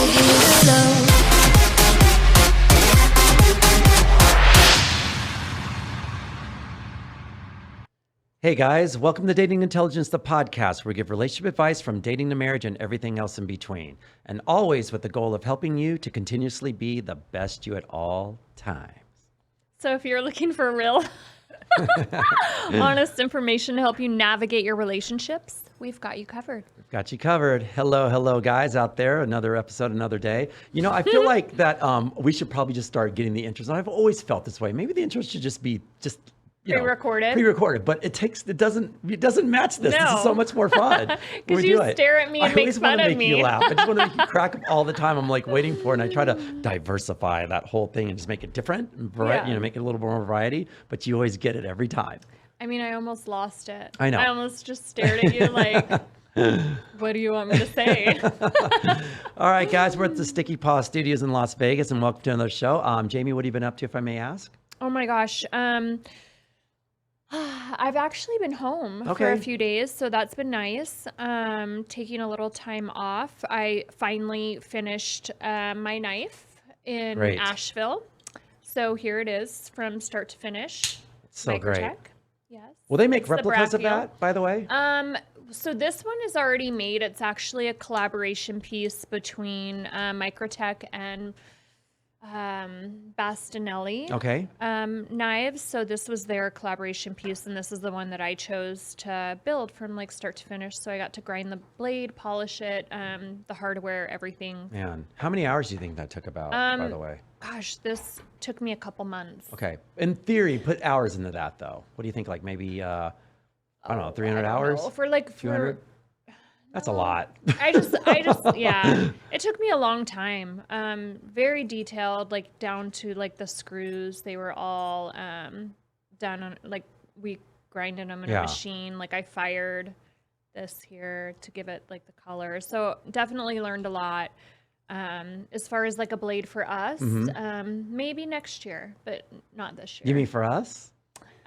taking it slow. Hey guys, welcome to Dating Intelligence, the podcast where we give relationship advice from dating to marriage and everything else in between. And always with the goal of helping you to continuously be the best you at all times. So if you're looking for real honest information to help you navigate your relationships, we've got you covered. Got you covered. Hello guys out there. Another episode, another day. You know, I feel like that we should probably just start getting the intros. And I've always felt this way. Maybe the intros should just be pre-recorded, but it doesn't match this. No. This is so much more fun. Because you stare at me and make fun of me. I always want to make you laugh. I just want to make you crack up all the time. I'm like waiting for it, and I try to diversify that whole thing and just make it different, make it a little more variety, but you always get it every time. I mean, I almost lost it. I know. I almost just stared at you like, what do you want me to say? All right, guys, we're at the Sticky Paw Studios in Las Vegas, and welcome to another show. Jamie, what have you been up to, if I may ask? Oh my gosh. I've actually been home for a few days, so that's been nice. Taking a little time off. I finally finished my knife in Asheville. So here it is from start to finish. So Microtech. Great. Yes. Will they make replicas of that, by the way? So this one is already made. It's actually a collaboration piece between Microtech and Bastinelli knives. So this was their collaboration piece, and this is the one that I chose to build from like start to finish. So I got to grind the blade, polish it, the hardware, everything. Man, how many hours do you think that took about, by the way? Gosh, this took me a couple months. Okay. In theory, put hours into that though. What do you think? Like maybe, I don't know, 300 hours? For like 200? That's a lot. I just, yeah. It took me a long time. Very detailed, like down to like the screws. They were all done on, like we grinded them in a machine. Like I fired this here to give it like the color. So definitely learned a lot. As far as like a blade for us, maybe next year, but not this year. You mean for us?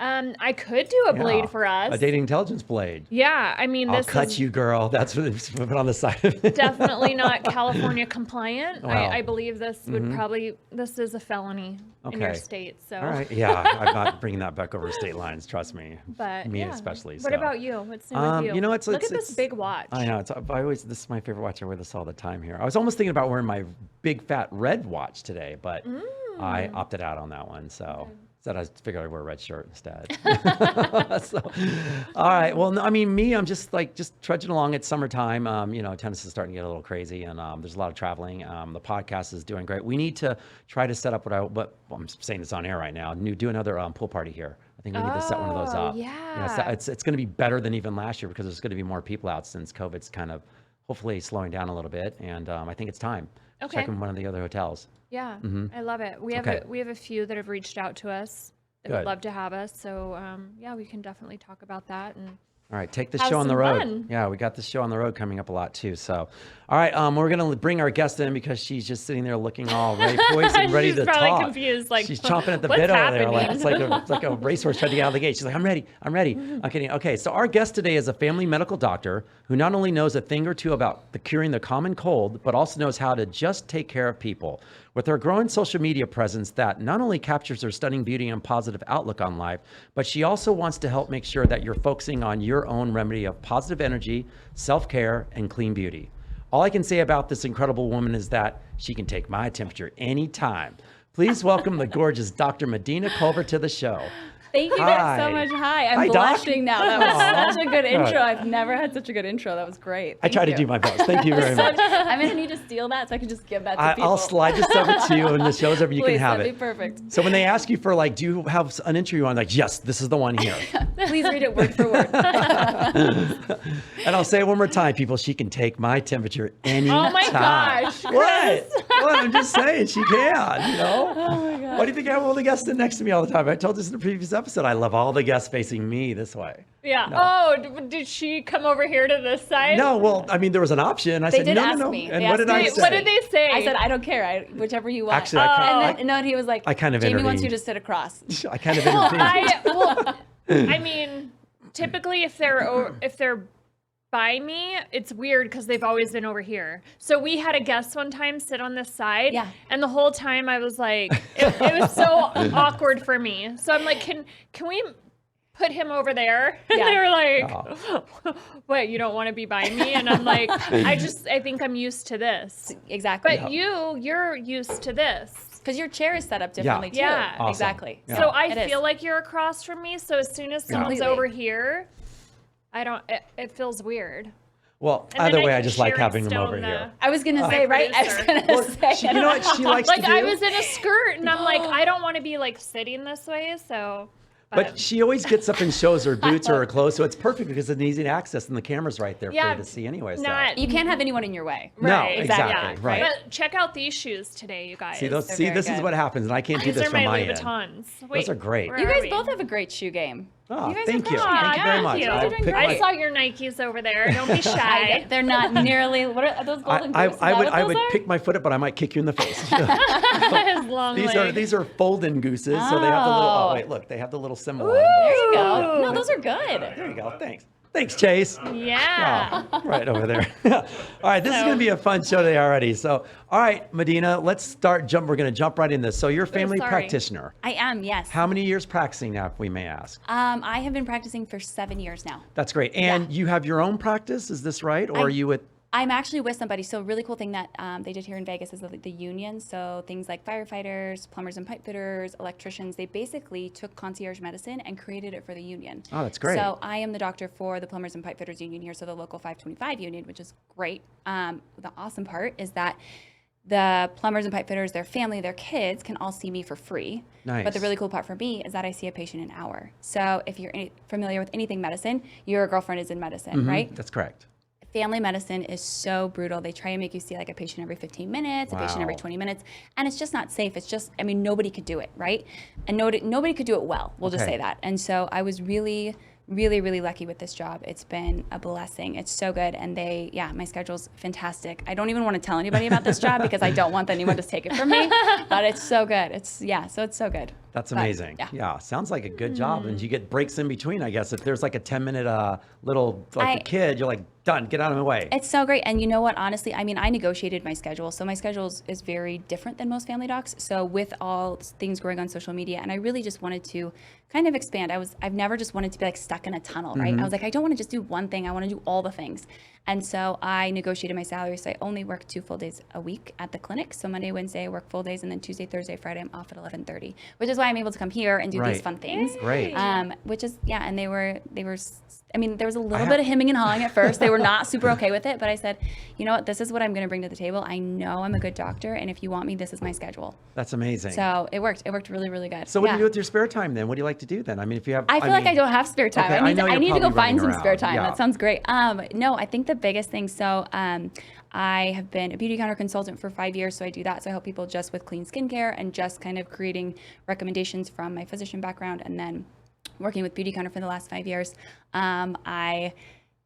I could do a blade for us. A dating intelligence blade. Yeah, I mean, I'll cut you, girl. That's what it's put on the side of it. Definitely not California compliant. Wow. I believe this would probably, this is a felony in your state. So. All right. Yeah, I'm not bringing that back over state lines. Trust me. But me especially. What about you? What's new with you? You know, look at this big watch. I know. This is my favorite watch. I wear this all the time here. I was almost thinking about wearing my big fat red watch today, but I opted out on that one. So. Said I figured I'd wear a red shirt instead. All right. Well, I mean, I'm just trudging along. It's summertime. Tennis is starting to get a little crazy, and there's a lot of traveling. The podcast is doing great. We need to try to set up but I'm saying this on air right now. Do another pool party here. I think we need to set one of those up. Yeah. It's going to be better than even last year because there's going to be more people out since COVID's kind of hopefully slowing down a little bit, and I think it's time. Check in one of the other hotels. Yeah, I love it. We have a few that have reached out to us that would love to have us. So we can definitely talk about that. And all right, take the show on the road. Fun. Yeah, we got the show on the road coming up a lot too. So, all right, we're gonna bring our guest in because she's just sitting there looking all poised and ready to talk. She's probably confused, like she's chomping at the bit over there, like it's like a racehorse trying to get out of the gate. She's like, I'm ready. I'm kidding. Okay, so our guest today is a family medical doctor who not only knows a thing or two about curing the common cold, but also knows how to just take care of people. With her growing social media presence that not only captures her stunning beauty and positive outlook on life, but she also wants to help make sure that you're focusing on your own remedy of positive energy, self-care, and clean beauty. All I can say about this incredible woman is that she can take my temperature anytime. Please welcome the gorgeous Dr. Medina Culver to the show. Thank you guys so much. Hi, I'm blushing now. That was such a good intro. I've never had such a good intro. That was great. I try to do my best. Thank you very much. I'm going to need to steal that so I can just give that to people. I'll slide this over to you and the show's over. You can have that'd be perfect. So when they ask you for do you have an intro you want? Like, yes, this is the one here. Please read it word for word. And I'll say it one more time, people. She can take my temperature anytime. Oh my gosh. What? I'm just saying she can, Oh my God. Why do you think I have all the guests sitting next to me all the time? I told this in the previous episode. I love all the guests facing me this way. Yeah. No. Oh, did she come over here to this side? No, well, I mean, there was an option. I said, no. Me. And what did I say? What did they say? I said, I don't care. Whichever you want. Actually, and he was like, I kind of Jamie intervened. wants you to sit across. I kind of intervened. I mean, typically if they're by me, it's weird because they've always been over here. So we had a guest one time sit on this side, and the whole time I was like, it was so awkward for me. So I'm like, can we put him over there? And they were like, what, you don't want to be by me? And I'm like, I think I'm used to this. Exactly. But you're used to this. Because your chair is set up differently too. Yeah. Awesome. Exactly. Yeah. So I feel like you're across from me. So as soon as someone's over here, it feels weird. Well, And either then way, I can just like Sharon having them Stone over here. I was going to say, right? I was going to say. You know what she likes to do? I was in a skirt and I'm like, I don't want to be like sitting this way. So. But she always gets up and shows her boots or her clothes, so it's perfect because it's an easy access and the camera's right there for you to see anyway. So. You can't have anyone in your way. No, exactly. Right. But check out these shoes today, you guys. See, this is what happens, and I can't do this from my end. These are my Louis Vuittons. Wait, those are great. You guys both have a great shoe game. Oh, guys thank are you. great. Thank you very much. I saw your Nikes over there. Don't be shy. They're not nearly. What are those golden goose? I would pick my foot up, but I might kick you in the face. His long legs. These are folding gooses, so they have the little. Oh wait, look, they have the little symbol. On them. There you go. No, those are good. There you go. Thanks, Chase. Yeah. Oh, right over there. All right, this is going to be a fun show today already. So, all right, Medina, let's we're going to jump right in this. So you're a family practitioner. I am, yes. How many years practicing now, if we may ask? I have been practicing for 7 years now. That's great. And you have your own practice, is this right? Or are you with... I'm actually with somebody. So a really cool thing that they did here in Vegas is the union. So things like firefighters, plumbers and pipe fitters, electricians, they basically took concierge medicine and created it for the union. Oh, that's great. So I am the doctor for the plumbers and pipe fitters union here, so the local 525 union, which is great. The awesome part is that the plumbers and pipe fitters, their family, their kids can all see me for free. Nice. But the really cool part for me is that I see a patient an hour. So if you're familiar with anything medicine, your girlfriend is in medicine, right? That's correct. Family medicine is so brutal. They try and make you see like a patient every 15 minutes, a patient every 20 minutes, and it's just not safe. It's just, I mean, nobody could do it, right? And nobody could do it well. We'll just say that. And so I was really lucky with this job. It's been a blessing. It's so good. And my schedule's fantastic. I don't even want to tell anybody about this job because I don't want anyone to take it from me, but it's so good. So it's so good. That's amazing. Yeah, sounds like a good job. And you get breaks in between, I guess. If there's like a 10-minute little, a kid, you're like, done, get out of my way. It's so great. And you know what, honestly, I mean, I negotiated my schedule. So my schedule is very different than most family docs. So with all things going on social media, and I really just wanted to kind of expand. I've never just wanted to be like stuck in a tunnel, right? I was like, I don't want to just do one thing. I want to do all the things. And so I negotiated my salary. So I only work 2 full days a week at the clinic. So Monday, Wednesday, I work full days. And then Tuesday, Thursday, Friday, I'm off at 11:30, which is why I'm able to come here and do these fun things. Great. Which is, and they were, I mean, there was a little bit of hemming and hawing at first. They were not super okay with it, but I said, you know what, this is what I'm going to bring to the table. I know I'm a good doctor, and if you want me, this is my schedule. That's amazing. So it worked. It worked really, really good. So what do you do with your spare time then? What do you like to do then? I mean, if you have... I feel like I don't have spare time. Okay, I need to go find some around. spare time. That sounds great. No, I think the biggest thing, I have been a beauty counter consultant for 5 years, so I do that. So I help people just with clean skincare and just kind of creating recommendations from my physician background, and then working with Beauty Counter for the last 5 years. I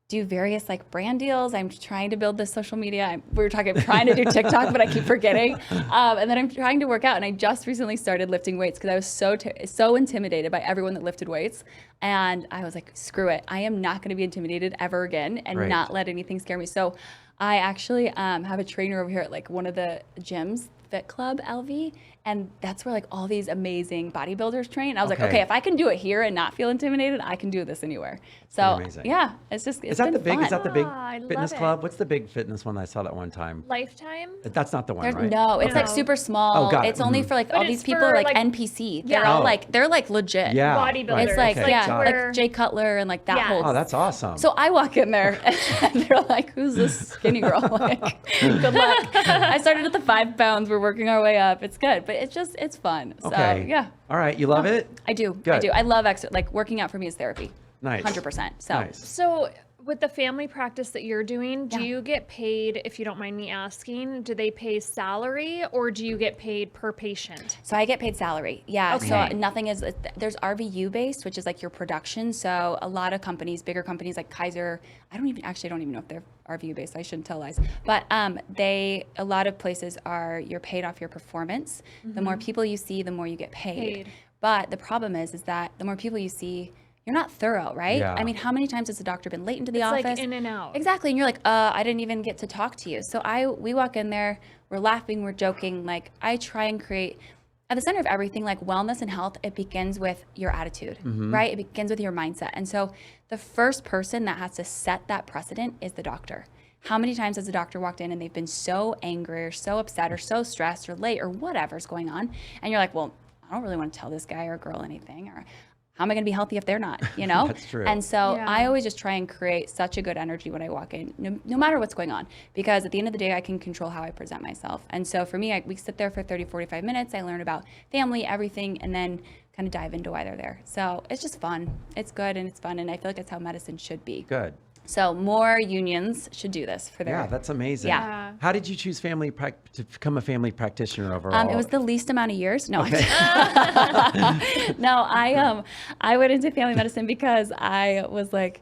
do various like brand deals. I'm trying to build this social media. We were trying to do TikTok, but I keep forgetting. And then I'm trying to work out. And I just recently started lifting weights because I was so intimidated by everyone that lifted weights. And I was like, screw it. I am not going to be intimidated ever again and not let anything scare me. So I actually have a trainer over here at like one of the gyms, Fit Club LV, and that's where like all these amazing bodybuilders train. I was like, okay, if I can do it here and not feel intimidated, I can do this anywhere. So yeah, it's been Is that the big I fitness love club? it. What's the big fitness one I saw that one time? Lifetime? That's not the one, right? No, it's like super small. Oh, got it. It's only for like But all it's these people for, like like- NPC. They're all they're like legit. Yeah. Bodybuilders. It's like, where- like Jay Cutler and like that whole. Oh, that's awesome. So I walk in there and they're like, who's this skinny girl? Like, good luck. I started at the 5 pounds. We're working our way up. It's good, but it's fun. So yeah. All right. You love it? I do. Good. I do. I love like working out for me is therapy. Nice. 100%. So Nice. So with the family practice that you're doing, do you get paid, if you don't mind me asking, do they pay salary or do you get paid per patient? So I get paid salary. Yeah. Okay. So nothing is, there's RVU based, which is like your production. So a lot of companies, bigger companies like Kaiser, I don't even know if they're RVU based. I shouldn't tell lies. But a lot of places you're paid off your performance. The more people you see, the more you get paid. But the problem is that the more people you see, you're not thorough, right? Yeah. I mean, how many times has the doctor been late into the It's office? like in and out. Exactly. And you're like, I didn't even get to talk to you. So we walk in there, we're laughing, we're joking. Like, I try and create at the center of everything, like wellness and health, it begins with your attitude, right? It begins with your mindset. And so the first person that has to set that precedent is the doctor. How many times has a doctor walked in and they've been so angry or so upset or so stressed or late or whatever's going on? And you're like, well, I don't really want to tell this guy or girl anything, or how am I going to be healthy if they're not, you know? That's true. And so Yeah. I always just try and create such a good energy when I walk in, no matter what's going on, because at the end of the day, I can control how I present myself. And so for me, we sit there for 30, 45 minutes. I learn about family, everything, and then kind of dive into why they're there. So it's just fun. It's good and it's fun. And I feel like that's how medicine should be. Good. So more unions should do this for their. Yeah, that's amazing. Yeah. How did you choose to become a family practitioner overall? It was the least amount of years. No, no, I went into family medicine because I was like,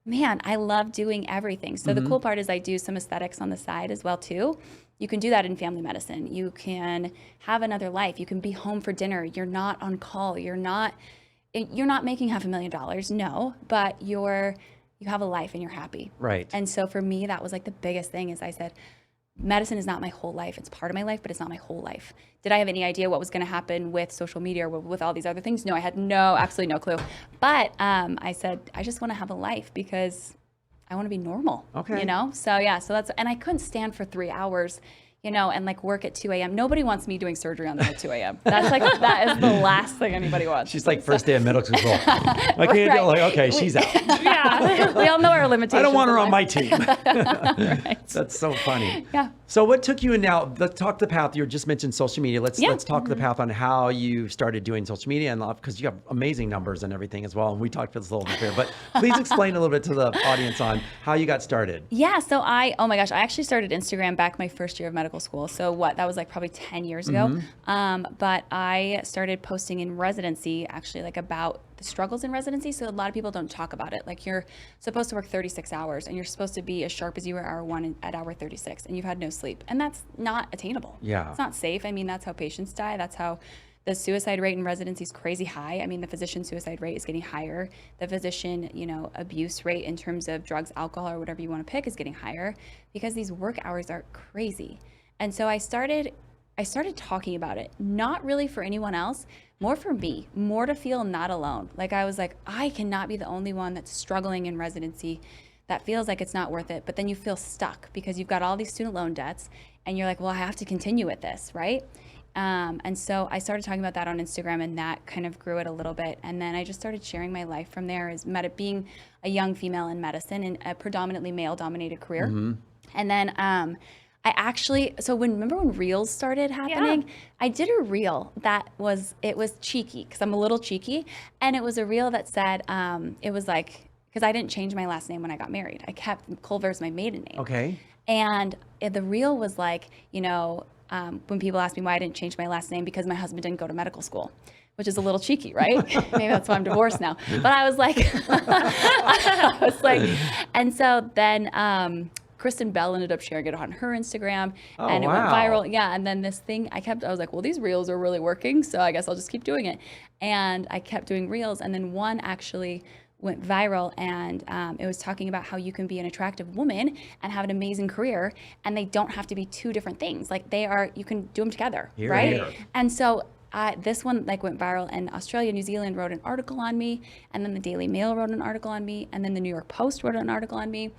man, I love doing everything. So the cool part is I do some aesthetics on the side as well too. You can do that in family medicine. You can have another life. You can be home for dinner. You're not on call. You're not making $500,000. No, but you have a life and you're happy. Right. And so for me, that was like the biggest thing is I said, medicine is not my whole life. It's part of my life, but it's not my whole life. Did I have any idea what was going to happen with social media or with all these other things? No, I had absolutely no clue. But I said, I just want to have a life because I want to be normal. Okay. You know? So yeah, and I couldn't stand for 3 hours, you know, and like work at 2 a.m. Nobody wants me doing surgery on them at 2 a.m. That's like, that is the last thing anybody wants. She's like first day of medical school. Like, okay, she's out. Yeah. We all know our limitations. I don't want her in on life. my team. Right. That's so funny. Yeah. So what took you in now? Let's talk the path. You just mentioned social media. Let's talk the path on how you started doing social media and because you have amazing numbers and everything as well. And we talked about this a little bit here, but please explain a little bit to the audience on how you got started. Yeah. So oh my gosh, I actually started Instagram back my first year of medical school. So that was like probably 10 years ago. But I started posting in residency actually like about the struggles in residency. So a lot of people don't talk about it. Like you're supposed to work 36 hours and you're supposed to be as sharp as you were hour 1 at hour 36 and you've had no sleep. And that's not attainable. Yeah. It's not safe. I mean, that's how patients die. That's how the suicide rate in residency is crazy high. I mean, the physician suicide rate is getting higher. The physician, abuse rate in terms of drugs, alcohol, or whatever you want to pick is getting higher because these work hours are crazy. And so I started talking about it, not really for anyone else, more for me, more to feel not alone. Like I was like, I cannot be the only one that's struggling in residency that feels like it's not worth it. But then you feel stuck because you've got all these student loan debts and you're like, well, I have to continue with this, right? And so I started talking about that on Instagram and that kind of grew it a little bit. And then I just started sharing my life from there as being a young female in medicine in a predominantly male dominated career. And then, remember when Reels started happening? Yeah. I did a Reel it was cheeky because I'm a little cheeky. And it was a Reel that said, it was like, because I didn't change my last name when I got married. I kept Culver as my maiden name. Okay. And the Reel was like, when people ask me why I didn't change my last name because my husband didn't go to medical school, which is a little cheeky, right? Maybe that's why I'm divorced now. But I was like, and so then, Kristen Bell ended up sharing it on her Instagram and it went viral. Yeah. And then this thing I was like, well, these Reels are really working. So I guess I'll just keep doing it. And I kept doing Reels. And then one actually went viral and it was talking about how you can be an attractive woman and have an amazing career and they don't have to be two different things. Like you can do them together, right? Here. And so this one went viral and Australia, New Zealand wrote an article on me and then the Daily Mail wrote an article on me and then the New York Post wrote an article on me.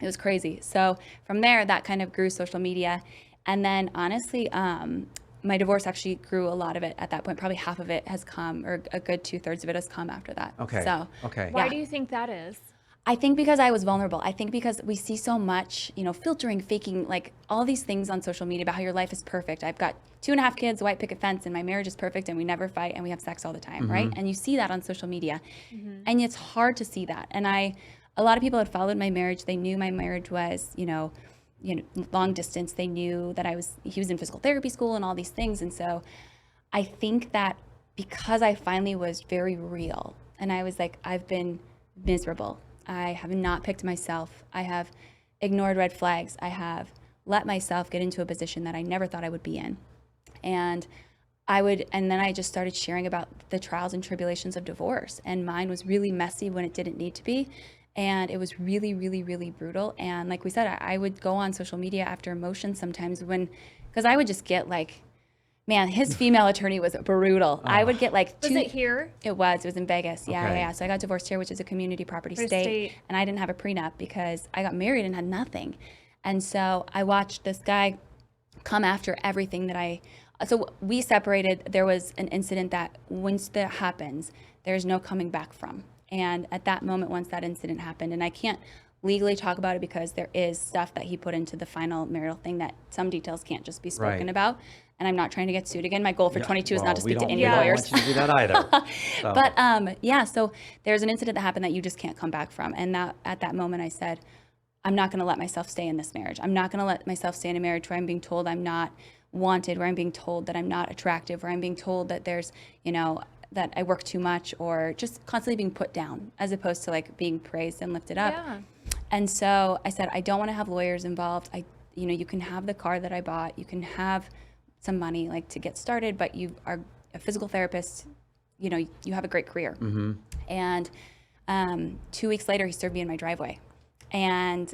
It was crazy. So from there, that kind of grew social media. And then honestly, my divorce actually grew a lot of it at that point. Probably half of it has come, or a good 2/3 of it has come after that. Okay. So, okay. Why do you think that is? I think because I was vulnerable. I think because we see so much, filtering, faking, like all these things on social media about how your life is perfect. I've got 2.5 kids, a white picket fence, and my marriage is perfect, and we never fight, and we have sex all the time, right? And you see that on social media. And it's hard to see that. And a lot of people had followed my marriage. They knew my marriage was, long distance. They knew that he was in physical therapy school and all these things. And so I think that because I finally was very real and I was like, I've been miserable. I have not picked myself. I have ignored red flags. I have let myself get into a position that I never thought I would be in. And and then I just started sharing about the trials and tribulations of divorce. And mine was really messy when it didn't need to be. And it was really, really, really brutal. And like we said, I would go on social media after emotions sometimes because I would just get like, man, his female attorney was brutal. I would get like Was it here? It was in Vegas. Yeah, Okay. yeah. So I got divorced here, which is a community property For state. state. And I didn't have a prenup because I got married and had nothing. And so I watched this guy come after everything so we separated. There was an incident that once that happens, there's no coming back from. And at that moment, once that incident happened, and I can't legally talk about it because there is stuff that he put into the final marital thing that some details can't just be spoken Right. about. And I'm not trying to get sued again. My goal for 22 is not to speak to any we don't lawyers. want you to do that either. So. But yeah, so there's an incident that happened that you just can't come back from. And that at that moment I said, I'm not going to let myself stay in this marriage. I'm not going to let myself stay in a marriage where I'm being told I'm not wanted, where I'm being told that I'm not attractive, where I'm being told that there's, that I work too much, or just constantly being put down as opposed to like being praised and lifted up. Yeah. And so I said, I don't want to have lawyers involved. You can have the car that I bought. You can have some money like to get started, but you are a physical therapist. You have a great career. Mm-hmm. And 2 weeks later, he served me in my driveway. And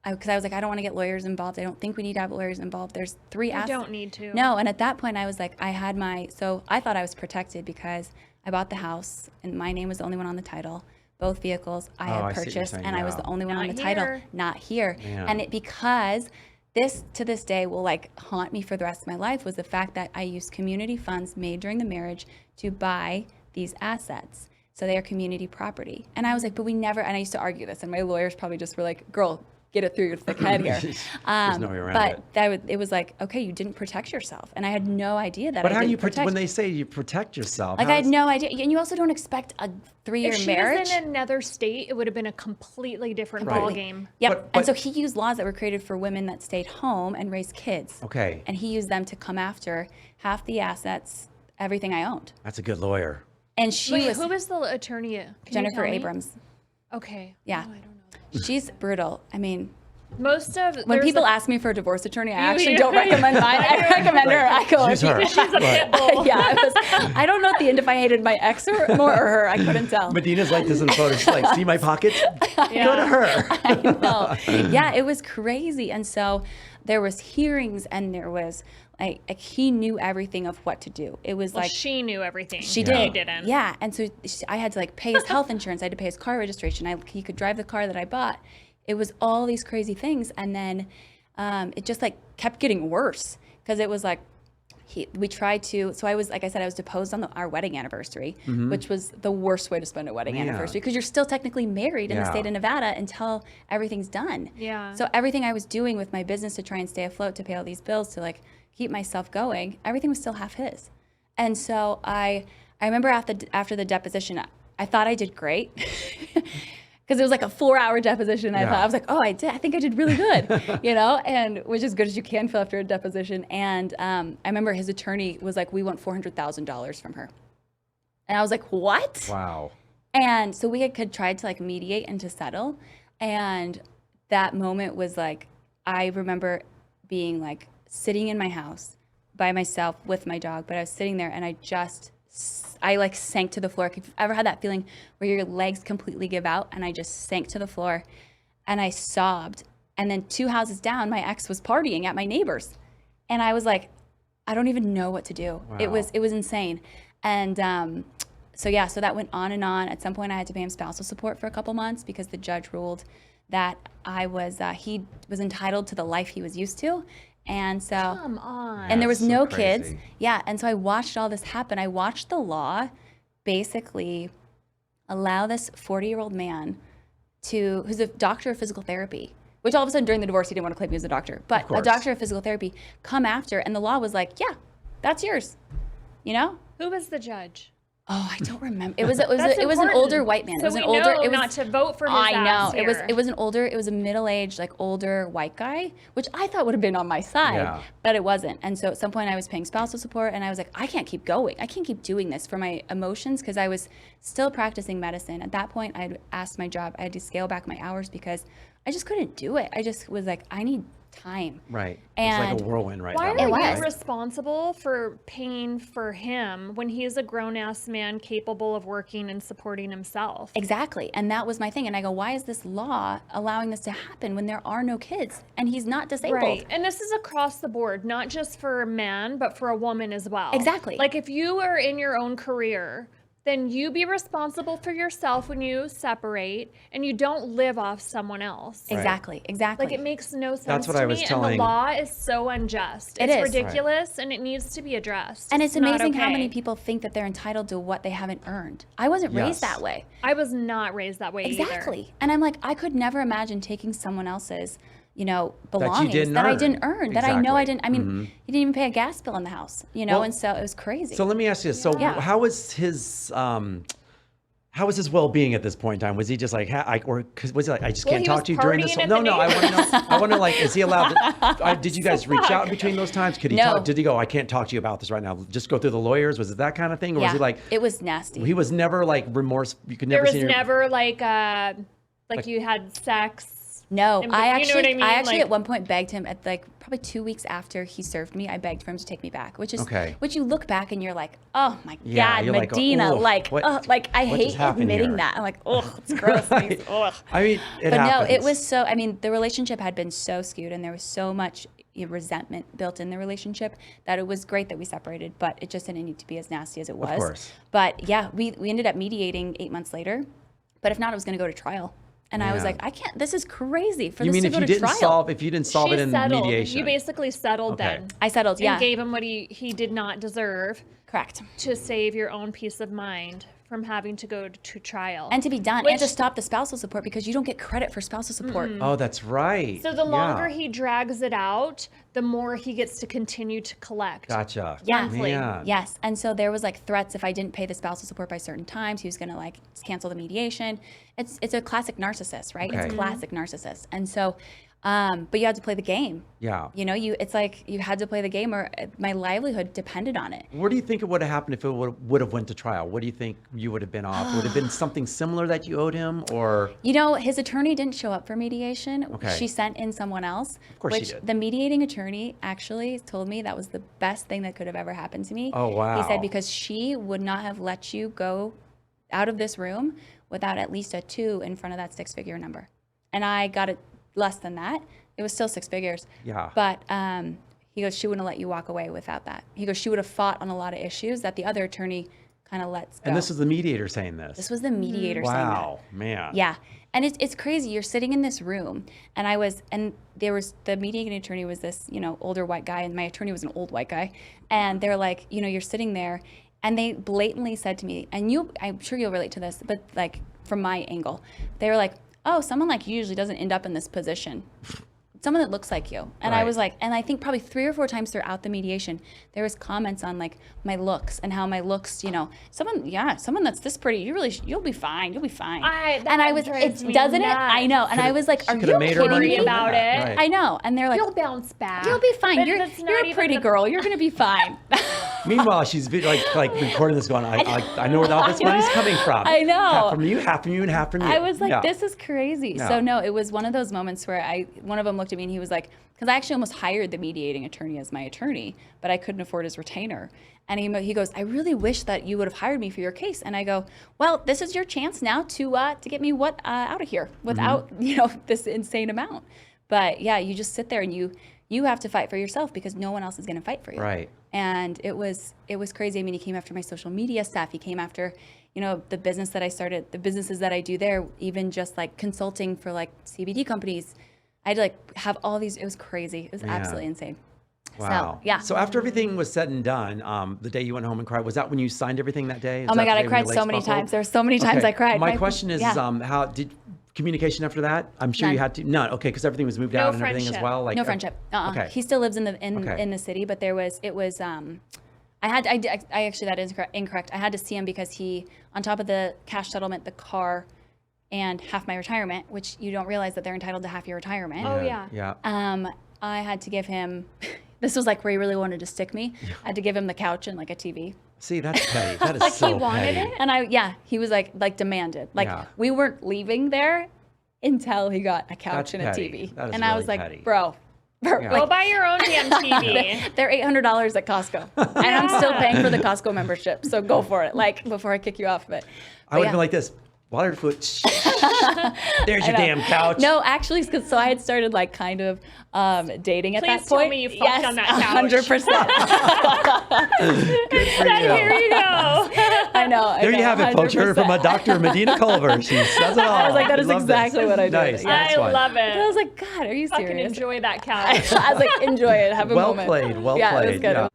because I was like, I don't want to get lawyers involved. I don't think we need to have lawyers involved. There's 3 You assets. don't need to. No, and at that point I was like, so I thought I was protected because I bought the house and my name was the only one on the title. Both vehicles I I see had what you're purchased saying, and I was yeah. the only one on Not the title, here. not here. Man. And because this to this day will like haunt me for the rest of my life was the fact that I used community funds made during the marriage to buy these assets. So they are community property. And I was like, but we never, and I used to argue this, and my lawyers probably just were like, girl, get it through your thick head here. There's no way around it. It was like, okay, you didn't protect yourself. And I had no idea that But I how do didn't you protect. when they say you protect yourself? Like how I had is- no idea. And you also don't expect a 3-year If she marriage. was in another state, it would have been a completely different Right. ballgame. Yep. But- And so he used laws that were created for women that stayed home and raised kids. Okay, And he used them to come after half the assets, everything I owned. that's a good lawyer. And she Wait, was who was the attorney? Can you Jennifer tell me? Abrams. Okay. Yeah. Oh, I don't know. She's brutal. I mean, Most of when there's people a- ask me for a divorce attorney, I You- actually you- don't recommend mine. I recommend her. I go, Use her. She's a pit bull. yeah, I don't know at the end if I hated my ex or her. I couldn't tell. Medina's like this in the photo. She's like, see my pockets? Go to her. I know. Yeah, it was crazy. And so there was hearings and there was like he knew everything of what to do. It was Well, like she knew everything. she He did. didn't. Yeah. And so I had to like pay his health insurance. I had to pay his car registration. He could drive the car that I bought. It was all these crazy things. And then it just like kept getting worse because it was like, we tried to, so I was, like I said, I was deposed on our wedding anniversary, which was the worst way to spend a wedding Yeah. anniversary because you're still technically married in the Yeah. state of Nevada until everything's done. Yeah. So everything I was doing with my business to try and stay afloat, to pay all these bills, to like keep myself going, everything was still half his. And so I remember after the deposition, I thought I did great. Because it was like a 4-hour deposition. Yeah. I was like, oh, I think I did really good, and which is good as you can feel after a deposition. And I remember his attorney was like, we want $400,000 from her. And I was like, what? Wow. And so we had tried to like mediate and to settle. And that moment was like, I remember being like sitting in my house by myself with my dog, but I was sitting there and I like sank to the floor. If you've ever had that feeling where your legs completely give out, and I just sank to the floor and I sobbed. And then 2 houses down, my ex was partying at my neighbor's. And I was like, I don't even know what to do. Wow. It was insane. And so that went on and on. At some point I had to pay him spousal support for a couple months because the judge ruled that he was entitled to the life he was used to. And so Come on. and there was That's so no crazy. kids. Yeah. And so I watched all this happen. I watched the law basically allow this 40-year-old man who's a doctor of physical therapy, which all of a sudden during the divorce, he didn't want to claim he was a doctor, but a course. doctor of physical therapy come after, and the law was like, yeah, that's yours, Who was the judge? Oh, I don't remember. It was an important. older white man. So it was we an older. know It was not to vote for his I know. ass here. It was a middle-aged, like older white guy, which I thought would have been on my side, Yeah. but it wasn't. And so at some point I was paying spousal support, and I was like, I can't keep going. I can't keep doing this for my emotions because I was still practicing medicine. At that point, I had asked my job. I had to scale back my hours because I just couldn't do it. I just was like, I need time. Right. And it's like a whirlwind right Why now. are right? you responsible for paying for him when he is a grown-ass man capable of working and supporting himself? Exactly. And that was my thing. And I go, why is this law allowing this to happen when there are no kids and he's not disabled? Right. And this is across the board, not just for a man, but for a woman as well. Exactly. Like if you are in your own career, then you be responsible for yourself when you separate and you don't live off someone else. Right. Exactly. Like it makes no sense That's what to I was me, telling- and the law is so unjust. It It's is. ridiculous, and it needs to be addressed. And it's not amazing how okay. many people think that they're entitled to what they haven't earned. I wasn't Yes. raised that way. I was not raised that way Exactly. either. And I'm like, I could never imagine taking someone else's, belongings didn't I earn. didn't earn, that I know I Exactly. didn't. I mean, he didn't even pay a gas bill in the house, Well, and so it was crazy. So let me ask you this. So Yeah. how was his well-being at this point in time? Was he just like, was he like, I just Well, can't he talk was to you during this? partying at No, the no, I want to know. neighbors. I want to like, is he allowed to, did you guys reach out between those times? Could he No. talk? Did he go, I can't talk to you about this right now. Just go through the lawyers. Was it that kind of thing? Or was he like, it was nasty. he was never like remorse. You could There never was see your, never like you had sex. No, And- I you know actually, what I mean? actually Like- at one point begged him at probably 2 weeks after he served me. I begged for him to take me back, which is Okay. which you look back and you're like, oh my Yeah, God, you're like, Medina, "Ugh, like, what- I what just hate happened admitting here?" that. I'm like, oh, it's gross. Right. Ugh. I mean, it But happens. no, it was so. I mean, the relationship had been so skewed, and there was so much resentment built in the relationship that it was great that we separated, but it just didn't need to be as nasty as it was. course. But yeah, we ended up mediating 8 months later. But if not, it was going to go to trial. And I was Man. like, I can't. This is crazy for You this mean to if go you to didn't trial. if you didn't solve it in settled. mediation? You basically settled Okay. then. I settled. Yeah, And gave him what he did not deserve correct. to save your own peace of mind from having to go to trial. And to be done, and Which- to stop the spousal support because you don't get credit for spousal support. Oh, that's right. So the longer Yeah. he drags it out, the more he gets to continue to collect. Gotcha. Yeah. Monthly. Man. Yes. And so there was like threats if I didn't pay the spousal support by certain times, he was going to like cancel the mediation. It's a classic narcissist, right? Okay. It's a classic narcissist. And so, but you had to play the game. Yeah. It's like you had to play the game or my livelihood depended on it. What do you think it would have happened if it would have went to trial? What do you think you would have been off? Would it have been something similar that you owed him, or? His attorney didn't show up for mediation. Okay. She sent in someone else. Of course she which did. The mediating attorney actually told me that was the best thing that could have ever happened to me. Oh, wow. He said because she would not have let you go out of this room without at least a 2 in front of that 6-figure number. And I got it less than that. It was still 6 figures. Yeah. But he goes, she wouldn't let you walk away without that. He goes, she would have fought on a lot of issues that the other attorney kind of lets go. And this was the mediator saying this. This was the mediator saying that. Wow, man. Yeah. And it's crazy. You're sitting in this room and there was the mediating attorney was this, older white guy and my attorney was an old white guy. And they're like, you're sitting there and they blatantly said to me, and I'm sure you'll relate to this, but like from my angle, they were like, oh, someone like you usually doesn't end up in this position. Someone that looks like you. And I Right. was like, and I think probably 3 or 4 times throughout the mediation, there was comments on like my looks and how my looks, someone that's this pretty, you'll be fine. You'll be fine. And I was, drives me doesn't it? nuts. I know. And I was like, She are could you have made her kidding money me? Worry about it. Right. I know. And they're like, You'll bounce back. you'll be fine. But You're that's not a even pretty the- girl. You're going to be fine. Meanwhile, she's like recording this going, I know where all this money's coming from. I know. Half from you, and half from you. I was like, Yeah. this is crazy. Yeah. So no, it was one of those moments where one of them looked at me and he was like, because I actually almost hired the mediating attorney as my attorney, but I couldn't afford his retainer. And he goes, I really wish that you would have hired me for your case. And I go, well, this is your chance now to get me out of here without this insane amount. But yeah, you just sit there and you have to fight for yourself because no one else is going to fight for you. Right. And it was crazy. I mean, he came after my social media stuff. He came after, the business that I started, the businesses that I do there, even just like consulting for like CBD companies. I had to like have all these, it was crazy. It was absolutely insane. Wow. So, yeah. So after everything was said and done, the day you went home and cried, was that when you signed everything that day? Is Oh my that God, the I day when cried your so legs many buckled? times. There were so many times Okay. I cried. My question is, yeah. how did communication after that? I'm sure you None. had to. None. Okay, because everything was moved No out and everything as friendship. well. Like No friendship. Okay. He still lives in Okay. the city, but actually that is incorrect. I had to see him because he, on top of the cash settlement, the car, and half my retirement, which you don't realize that they're entitled to half your retirement. Oh, yeah. Yeah. I had to give him, this was like where he really wanted to stick me. I had to give him the couch and like a TV. See, that's petty. That is Like so he wanted petty. it? And he was like demanded. Like Yeah. we weren't leaving there until he got a couch That's and petty. a TV. That is and I really was like, petty. bro, Go buy your own damn TV. They're $800 at Costco, and I'm still paying for the Costco membership. So go for it. Like before I kick you off of it. I would have been like this. Water foot. There's your damn couch. No, actually, so I had started like kind of dating at Please that point. tell me you fucked on that couch. 100%. Good for you. Here you go. I know. There you have it, folks. You heard it from a Dr. Medina Culver. She says it all. I was like, that is love exactly this. what I did. Nice. Yeah. That's I fun. love And I it. was like, God, are you Fucking serious? enjoy that couch. I was like, enjoy it. Have a Well moment. played. Well Yeah, it was played. good. Yeah.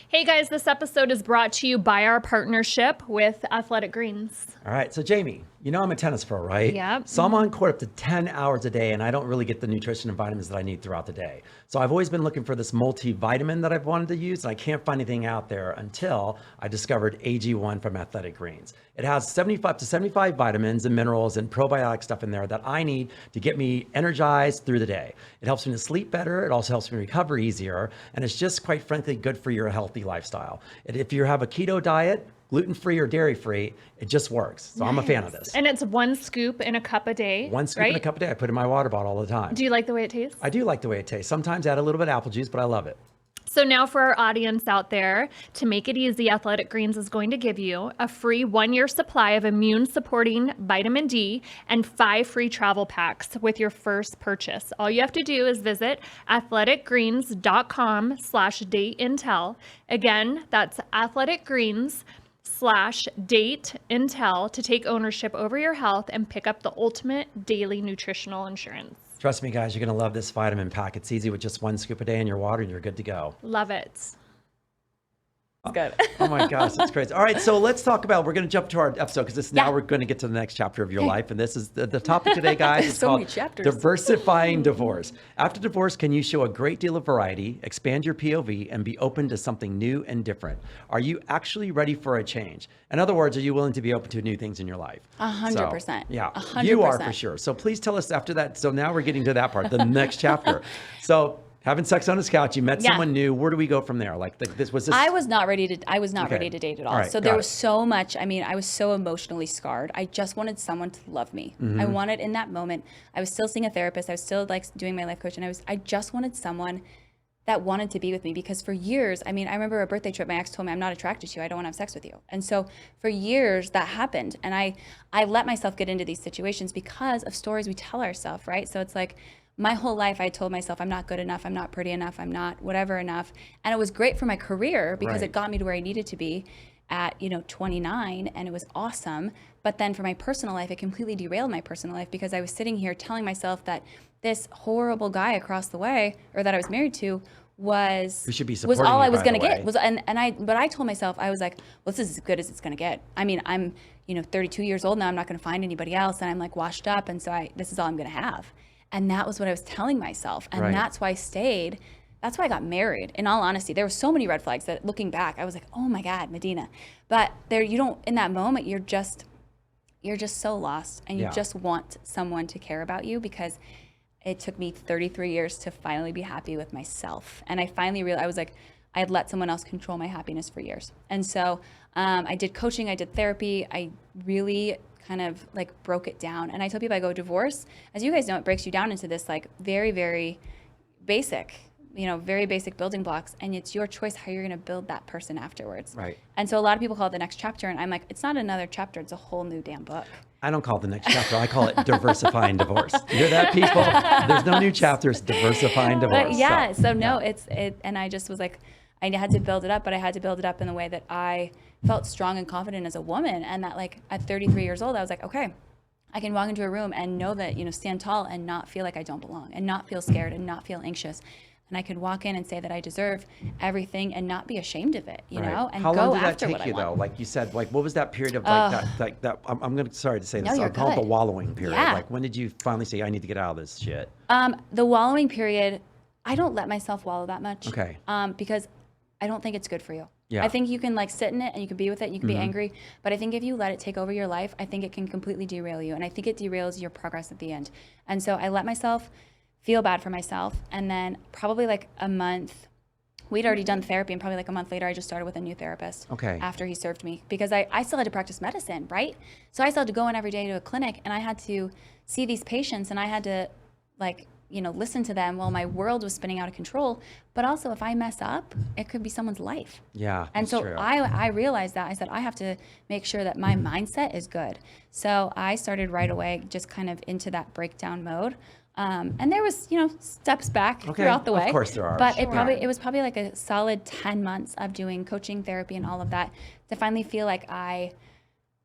Hey guys, this episode is brought to you by our partnership with Athletic Greens. All right. So, Jamie, you know I'm a tennis pro, right? Yep. So I'm on court up to 10 hours a day, and I don't really get the nutrition and vitamins that I need throughout the day. So I've always been looking for this multivitamin that I've wanted to use, and I can't find anything out there until I discovered AG1 from Athletic Greens. It has 75 vitamins and minerals and probiotic stuff in there that I need to get me energized through the day. It helps me to sleep better. It also helps me recover easier. And it's just, quite frankly, good for your healthy lifestyle. And if you have a keto diet, gluten-free or dairy-free, it just works. So I'm a fan of this. And it's 1 scoop in a cup a day. One scoop right? in a cup a day. I put in my water bottle all the time. Do you like the way it tastes? I do like the way it tastes. Sometimes add a little bit of apple juice, but I love it. So now for our audience out there, to make it easy, Athletic Greens is going to give you a free 1-year supply of immune-supporting vitamin D and 5 free travel packs with your first purchase. All you have to do is visit athleticgreens.com/dateintel. Again, that's athleticgreens.com/dateintel to take ownership over your health and pick up the ultimate daily nutritional insurance. Trust me, guys, you're going to love this vitamin pack. It's easy with just 1 scoop a day in your water, and you're good to go. Love it. It's good. Oh my gosh, that's crazy. All right, so let's talk about, we're going to jump to our episode because now we're going to get to the next chapter of your life. And this is the topic today, guys. It's So called many chapters. Diversifying Divorce. After divorce, can you show a great deal of variety, expand your POV, and be open to something new and different? Are you actually ready for a change? In other words, are you willing to be open to new things in your life? 100%. So, yeah, 100%. you are for sure. So please tell us after that. So now we're getting to that part, the next chapter. So having sex on his couch, you met someone new. Where do we go from there? Like this was this. I was not ready to Okay. ready to date at all. All right, So got there it. was so much. I mean, I was so emotionally scarred. I just wanted someone to love me. I wanted in that moment. I was still seeing a therapist. I was still like doing my life coach, and I just wanted someone that wanted to be with me, because for years, I mean, I remember a birthday trip, my ex told me, I'm not attracted to you. I don't want to have sex with you. And so for years that happened. And I let myself get into these situations because of stories we tell ourselves, right? So it's like, my whole life, I told myself, I'm not good enough, I'm not pretty enough, I'm not whatever enough. And it was great for my career because Right. it got me to where I needed to be at, 29, and it was awesome. But then for my personal life, it completely derailed my personal life because I was sitting here telling myself that this horrible guy across the way, or that I was married to, was Who should be was supporting all you, I was by going to the way. get. But I told myself, I was like, well, this is as good as it's going to get. I mean, I'm 32 years old now. I'm not going to find anybody else, and I'm like washed up, and so this is all I'm going to have. And that was what I was telling myself, and Right. that's why I stayed. That's why I got married. In all honesty, there were so many red flags that, looking back, I was like, oh my God, Medina. But in that moment, you're just so lost, and you Yeah. just want someone to care about you, because it took me 33 years to finally be happy with myself. And I finally realized, I was like, I had let someone else control my happiness for years. And so I did coaching, I did therapy. I really kind of like broke it down. And I tell people, I go, divorce, as you guys know, it breaks you down into this like very, very basic, very basic building blocks. And it's your choice how you're going to build that person afterwards. Right. And so a lot of people call it the next chapter. And I'm like, it's not another chapter. It's a whole new damn book. I don't call it the next chapter. I call it Diversifying Divorce. You hear that, people? There's no new chapters. Diversifying Divorce. But yeah, so no, it's and I just was like, I had to build it up, but I had to build it up in the way that I felt strong and confident as a woman. And that, like, at 33 years old, I was like, okay, I can walk into a room and know that, stand tall and not feel like I don't belong, and not feel scared and not feel anxious. And I could walk in and say that I deserve everything and not be ashamed of it, Right. and How go long did that after take what you I want. though? Like you said, like what was that period of that? I'm gonna sorry to say this. No, you're I'll call it the good. wallowing period. Yeah. Like when did you finally say I need to get out of this shit? The wallowing period, I don't let myself wallow that much. Okay. Because I don't think it's good for you. Yeah. I think you can like sit in it and you can be with it and you can be angry. But I think if you let it take over your life, I think it can completely derail you. And I think it derails your progress at the end. And so I let myself feel bad for myself. And then probably like a month, we'd already done therapy, and probably like a month later, I just started with a new therapist. Okay. After he served me, because I still had to practice medicine, right? So I still had to go in every day to a clinic, and I had to see these patients, and I had to like listen to them while my world was spinning out of control. But also, if I mess up, it could be someone's life. Yeah. And that's so true. I realized that. I said, I have to make sure that my mindset is good. So I started right away just kind of into that breakdown mode. And there was, steps back throughout the way. Of course there are. But it was probably like a solid 10 months of doing coaching, therapy, and all of that to finally feel like I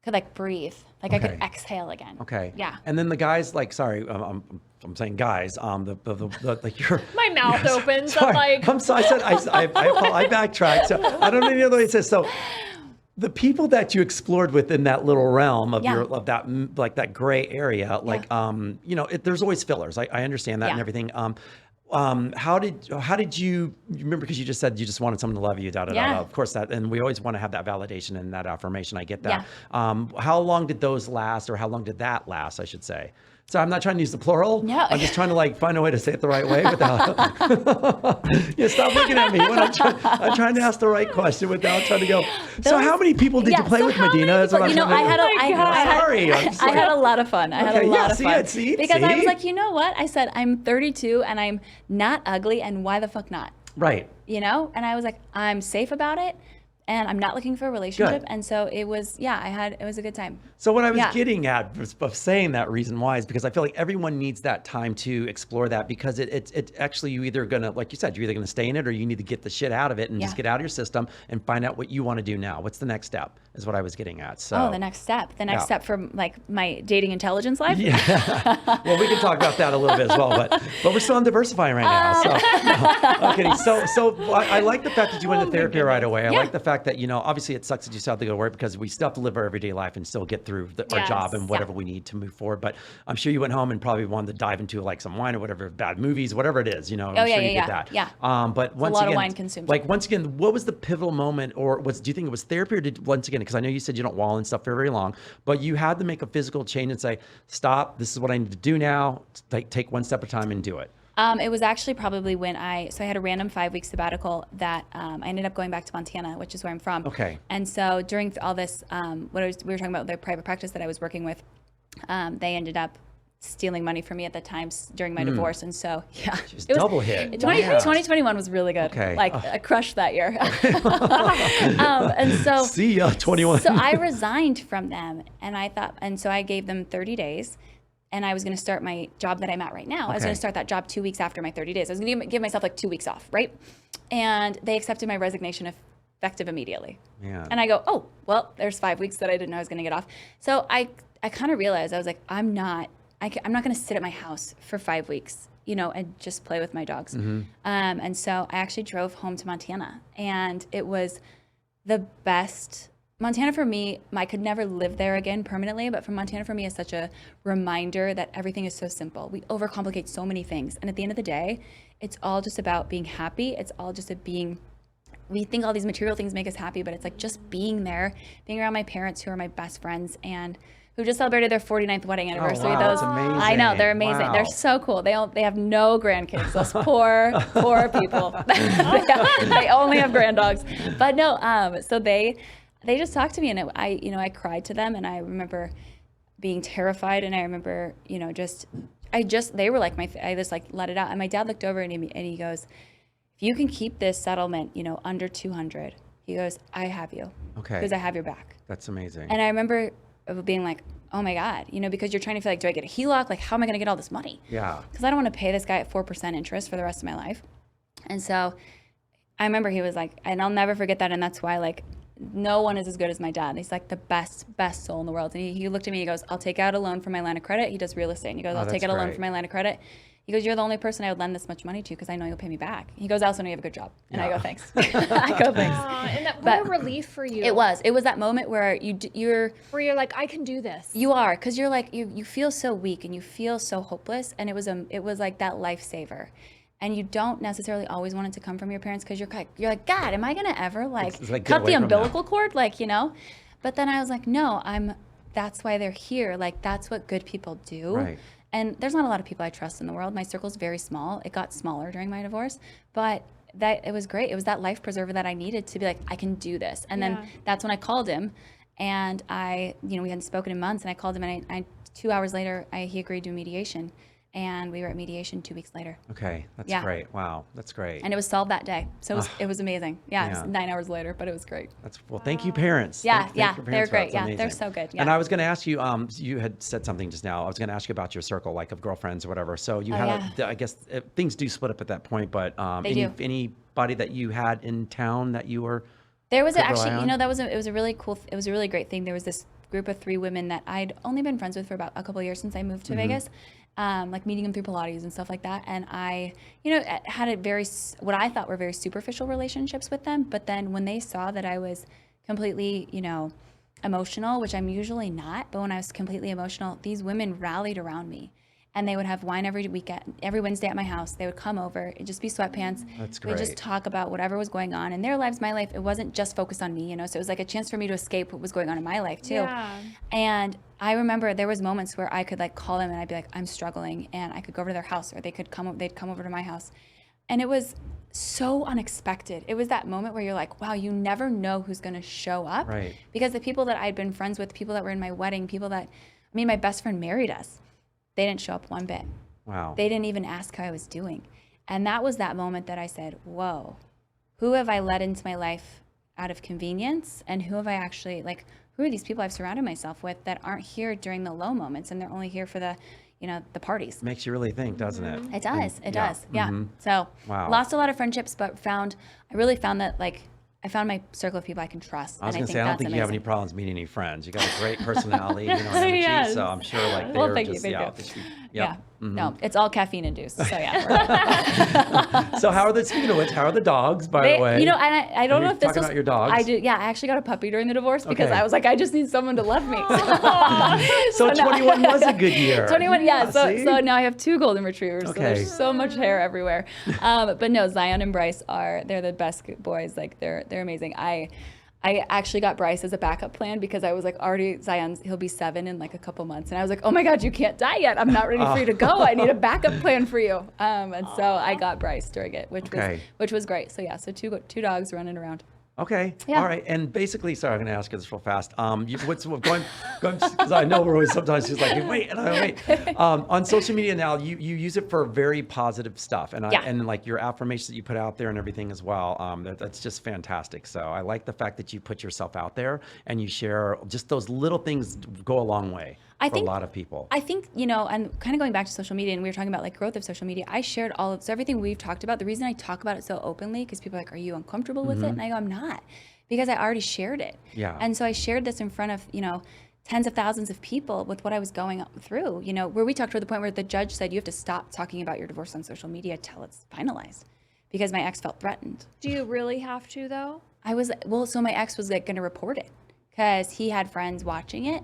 could breathe, I could exhale again. Okay. Yeah. And then the guys, sorry, I'm saying guys, you're. My mouth opens. Sorry, I'm I'm sorry. I backtracked. So I don't know the other way it says. So the people that you explored within that little realm of of that that gray area, there's always fillers. I understand that and everything. How did you remember, because you just said you just wanted someone to love you, of course that, and we always want to have that validation and that affirmation. I get that. How long did those last, or how long did that last, I should say? So I'm not trying to use the plural. No. I'm just trying to find a way to say it the right way without. Stop looking at me when I'm trying to ask the right question without trying to go. So how many people did you play with, Medina? I had a lot of fun. I had a lot of fun. Because I was like, you know what? I said, I'm 32 and I'm not ugly, and why the fuck not? Right. And I was like, I'm safe about it. And I'm not looking for a relationship. Good. And so it was, it was a good time. So what I was getting at of saying that reason why is because I feel like everyone needs that time to explore that, because it's actually, you either gonna, like you said, you're either gonna stay in it, or you need to get the shit out of it and just get out of your system and find out what you want to do now. What's the next step is what I was getting at. So the next step. The next step for my dating intelligence life. Yeah. Well, we can talk about that a little bit as well, but we're still on diversifying right now. So okay. So I like the fact that you went to therapy right away. I like the fact that, obviously it sucks that you still have to go to work, because we still have to live our everyday life and still get through our job and whatever we need to move forward. But I'm sure you went home and probably wanted to dive into some wine or whatever, bad movies, whatever it is, I'm sure you did that. Yeah. But once a lot again, of wine consumed. Once again, what was the pivotal moment, or do you think it was therapy, or once again, because I know you said you don't wallow and stuff for very long, but you had to make a physical change and say, stop, this is what I need to do now. Take one step at a time and do it. It was actually probably when I had a random 5-week sabbatical that I ended up going back to Montana, which is where I'm from. Okay. And so during all this, we were talking about the private practice that I was working with, they ended up stealing money from me at the time during my divorce. And so, it was double hit. 2021 was really good. Okay. I crushed that year. And so, see ya, 21. So I resigned from them, and so I gave them 30 days. And I was going to start my job that I'm at right now. I was going to start that job 2 weeks after my 30 days. I was going to give myself 2 weeks off, right? And they accepted my resignation effective immediately. Yeah. And I go, oh, well, there's 5 weeks that I didn't know I was going to get off. So I kind of realized, I was like, I'm not going to sit at my house for 5 weeks, and just play with my dogs. Mm-hmm. And so I actually drove home to Montana, and it was the best. Montana for me, I could never live there again permanently, but from Montana for me is such a reminder that everything is so simple. We overcomplicate so many things. And at the end of the day, it's all just about being happy. It's all just we think all these material things make us happy, but it's just being there, being around my parents who are my best friends and who just celebrated their 49th wedding anniversary. Wow, that's amazing. I know, they're amazing. Wow. They're so cool. They have no grandkids. Those poor people. They only have grand dogs. But no, so they just talked to me, and I cried to them, and I remember being terrified, and I remember, they were like, I just let it out. And my dad looked over and he goes, if you can keep this settlement, under 200, he goes, I have you. Okay. Because I have your back. That's amazing. And I remember being like, oh my God, because you're trying to feel like, do I get a HELOC? Like, how am I going to get all this money? Yeah. Because I don't want to pay this guy at 4% interest for the rest of my life. And so I remember he was like, and I'll never forget that. And that's why, no one is as good as my dad. He's the best soul in the world. And he looked at me, he goes, I'll take out a loan for my line of credit. He does real estate. And he goes, I'll take out a loan for my line of credit. He goes, you're the only person I would lend this much money to because I know you'll pay me back. He goes, I also know you have a good job. And I go, thanks. I go, thanks. And what a relief for you. It was that moment where you're like, I can do this. You are, because you're you feel so weak and you feel so hopeless. And it was like that lifesaver. And you don't necessarily always want it to come from your parents because you're like, God, am I going to ever cut the umbilical cord? But then I was like, no, that's why they're here. That's what good people do. Right. And there's not a lot of people I trust in the world. My circle's very small. It got smaller during my divorce, but it was great. It was that life preserver that I needed to be like, I can do this. And then that's when I called him, and we hadn't spoken in months, and I called him, and 2 hours later, he agreed to mediation. and we were at mediation 2 weeks later. Okay, that's Yeah. great. Wow, that's great. And it was solved that day. So it was amazing. Yeah, it Yeah. was 9 hours later, but it was great. That's well. Thank you, parents. Yeah, Thank yeah, your they're parents for that. great. It's Yeah, they're amazing. so good. And Yeah. I was going to ask you. You had said something just now. I was going to ask you about your circle, like of girlfriends or whatever. So you had, I guess, things do split up at that point. But They do. anybody that you had in town that you were. There was could rely actually, on? it was a really cool, it was a really great thing. There was this group of 3 women that I'd only been friends with for about a couple of years since I moved to Vegas, like meeting them through Pilates and stuff like that. And I, had what I thought were very superficial relationships with them. But then when they saw that I was completely, emotional, which I'm usually not, but when I was completely emotional, these women rallied around me. And they would have wine every weekend, every Wednesday at my house. They would come over, it'd just be sweatpants. That's We'd just great. talk about whatever was going on in their lives, my life. It wasn't just focused on me, So it was like a chance for me to escape what was going on in my life too. Yeah. And I remember there was moments where I could like call them and I'd be like, I'm struggling, and I could go over to their house, or they'd come over to my house. And it was so unexpected. It was that moment where you're like, wow, you never know who's gonna show up. Right. Because the people that I'd been friends with, people that were in my wedding, my best friend married us. They didn't show up one bit. Wow. They didn't even ask how I was doing. And that was that moment that I said, whoa, who have I let into my life out of convenience? And who have I actually, who are these people I've surrounded myself with that aren't here during the low moments, and they're only here for the parties? Makes you really think, doesn't it? It does. It does. Yeah. Mhm. So Wow. lost a lot of friendships, but I really found that I found my circle of people I can trust. I was and going to say, I don't that's think you have any amazing. problems meeting any friends. You got a great personality, and energy. Yes. So I'm sure they're Well, thank you, just, thank you. they should be- Yeah. yep. Mhm. No, it's all caffeine induced. So yeah. So speaking of which, how are the dogs, by the way? And I don't Are know you if this talking was. about your dogs? I do. Yeah, I actually got a puppy during the divorce because Okay. I was like, I just need someone to love me. So now- 21 was a good year. 21, yeah. see? So now I have 2 golden retrievers. So Okay. there's so much hair everywhere. But no, Zion and Bryce they're the best boys. Like they're amazing. I actually got Bryce as a backup plan because I was like he'll be 7 in like a couple months. And I was like, oh my God, you can't die yet. I'm not ready for you to go. I need a backup plan for you. And so I got Bryce during it, which was great. So yeah, so two dogs running around. Okay. Yeah. All right. And basically, sorry, I'm going to ask you this real fast. What's going, because I know we're always sometimes she's like, wait, and I wait. On social media now, you use it for very positive stuff. And Yeah. and like your affirmations that you put out there and everything as well. That's just fantastic. So I like the fact that you put yourself out there and you share just those little things go a long way for a lot of people. I think, and kind of going back to social media, and we were talking about like growth of social media, I shared so everything we've talked about. The reason I talk about it so openly, because people are like, are you uncomfortable with it? And I go, I'm not, because I already shared it. Yeah. And so I shared this in front of, tens of thousands of people with what I was going through, where we talked to the point where the judge said, you have to stop talking about your divorce on social media till it's finalized, because my ex felt threatened. Do you really have to though? So my ex was like going to report it because he had friends watching it.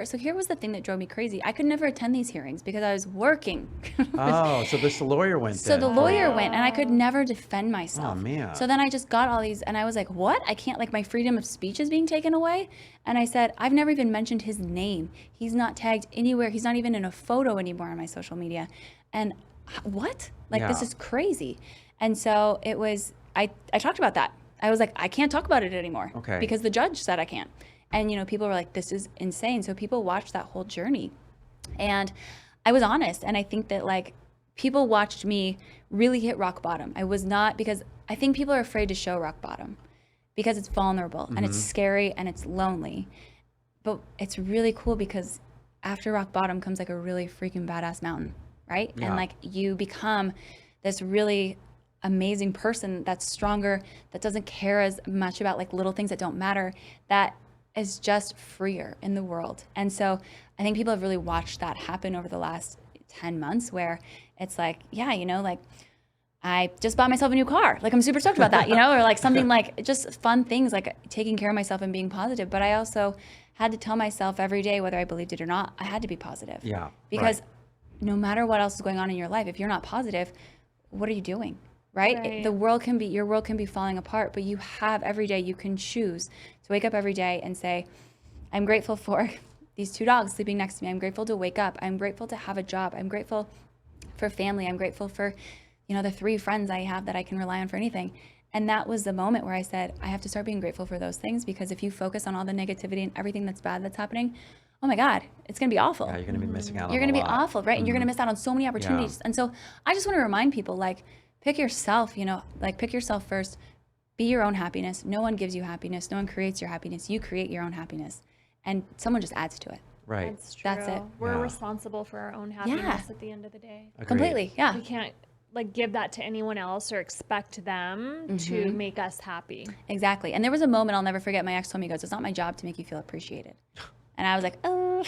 So here was the thing that drove me crazy. I could never attend these hearings because I was working. Oh, so this lawyer went So the then. lawyer went, and I could never defend myself. Oh, man. So then I just got all these, and I was like, what? I can't, my freedom of speech is being taken away? And I said, I've never even mentioned his name. He's not tagged anywhere. He's not even in a photo anymore on my social media. And what? This Yeah. is crazy. And so it was, I talked about that. I was like, I can't talk about it anymore. Okay. Because the judge said I can't. And, people were like, this is insane. So people watched that whole journey. And I was honest. And I think that people watched me really hit rock bottom. I was not, because I think people are afraid to show rock bottom because it's vulnerable and it's scary and it's lonely. But it's really cool because after rock bottom comes a really freaking badass mountain, right? Yeah. And you become this really amazing person that's stronger, that doesn't care as much about little things that don't matter, that is just freer in the world. And so I think people have really watched that happen over the last 10 months where it's I just bought myself a new car. I'm super stoked about that, or something just fun things taking care of myself and being positive. But I also had to tell myself every day, whether I believed it or not, I had to be positive. Yeah. Because right. no matter what else is going on in your life, if you're not positive, what are you doing? Right? Right. Your world can be falling apart, but you have every day, you can choose to wake up every day and say, I'm grateful for these 2 dogs sleeping next to me. I'm grateful to wake up. I'm grateful to have a job. I'm grateful for family. I'm grateful for, the 3 friends I have that I can rely on for anything. And that was the moment where I said, I have to start being grateful for those things, because if you focus on all the negativity and everything that's bad that's happening, oh my God, it's going to be awful. Yeah, you're going to be missing out on You're going to a be lot. awful, right? And you're going to miss out on so many opportunities. And so I just want to remind people, like, pick yourself, like pick yourself first. Be your own happiness. No one gives you happiness. No one creates your happiness. You create your own happiness. And someone just adds to it. Right. That's true. That's it. We're Yeah. responsible for our own happiness at the end of the day. Agreed. Completely. Yeah. We can't like give that to anyone else or expect them to make us happy. Exactly. And there was a moment I'll never forget. My ex told me, he goes, it's not my job to make you feel appreciated. And I was like, oh,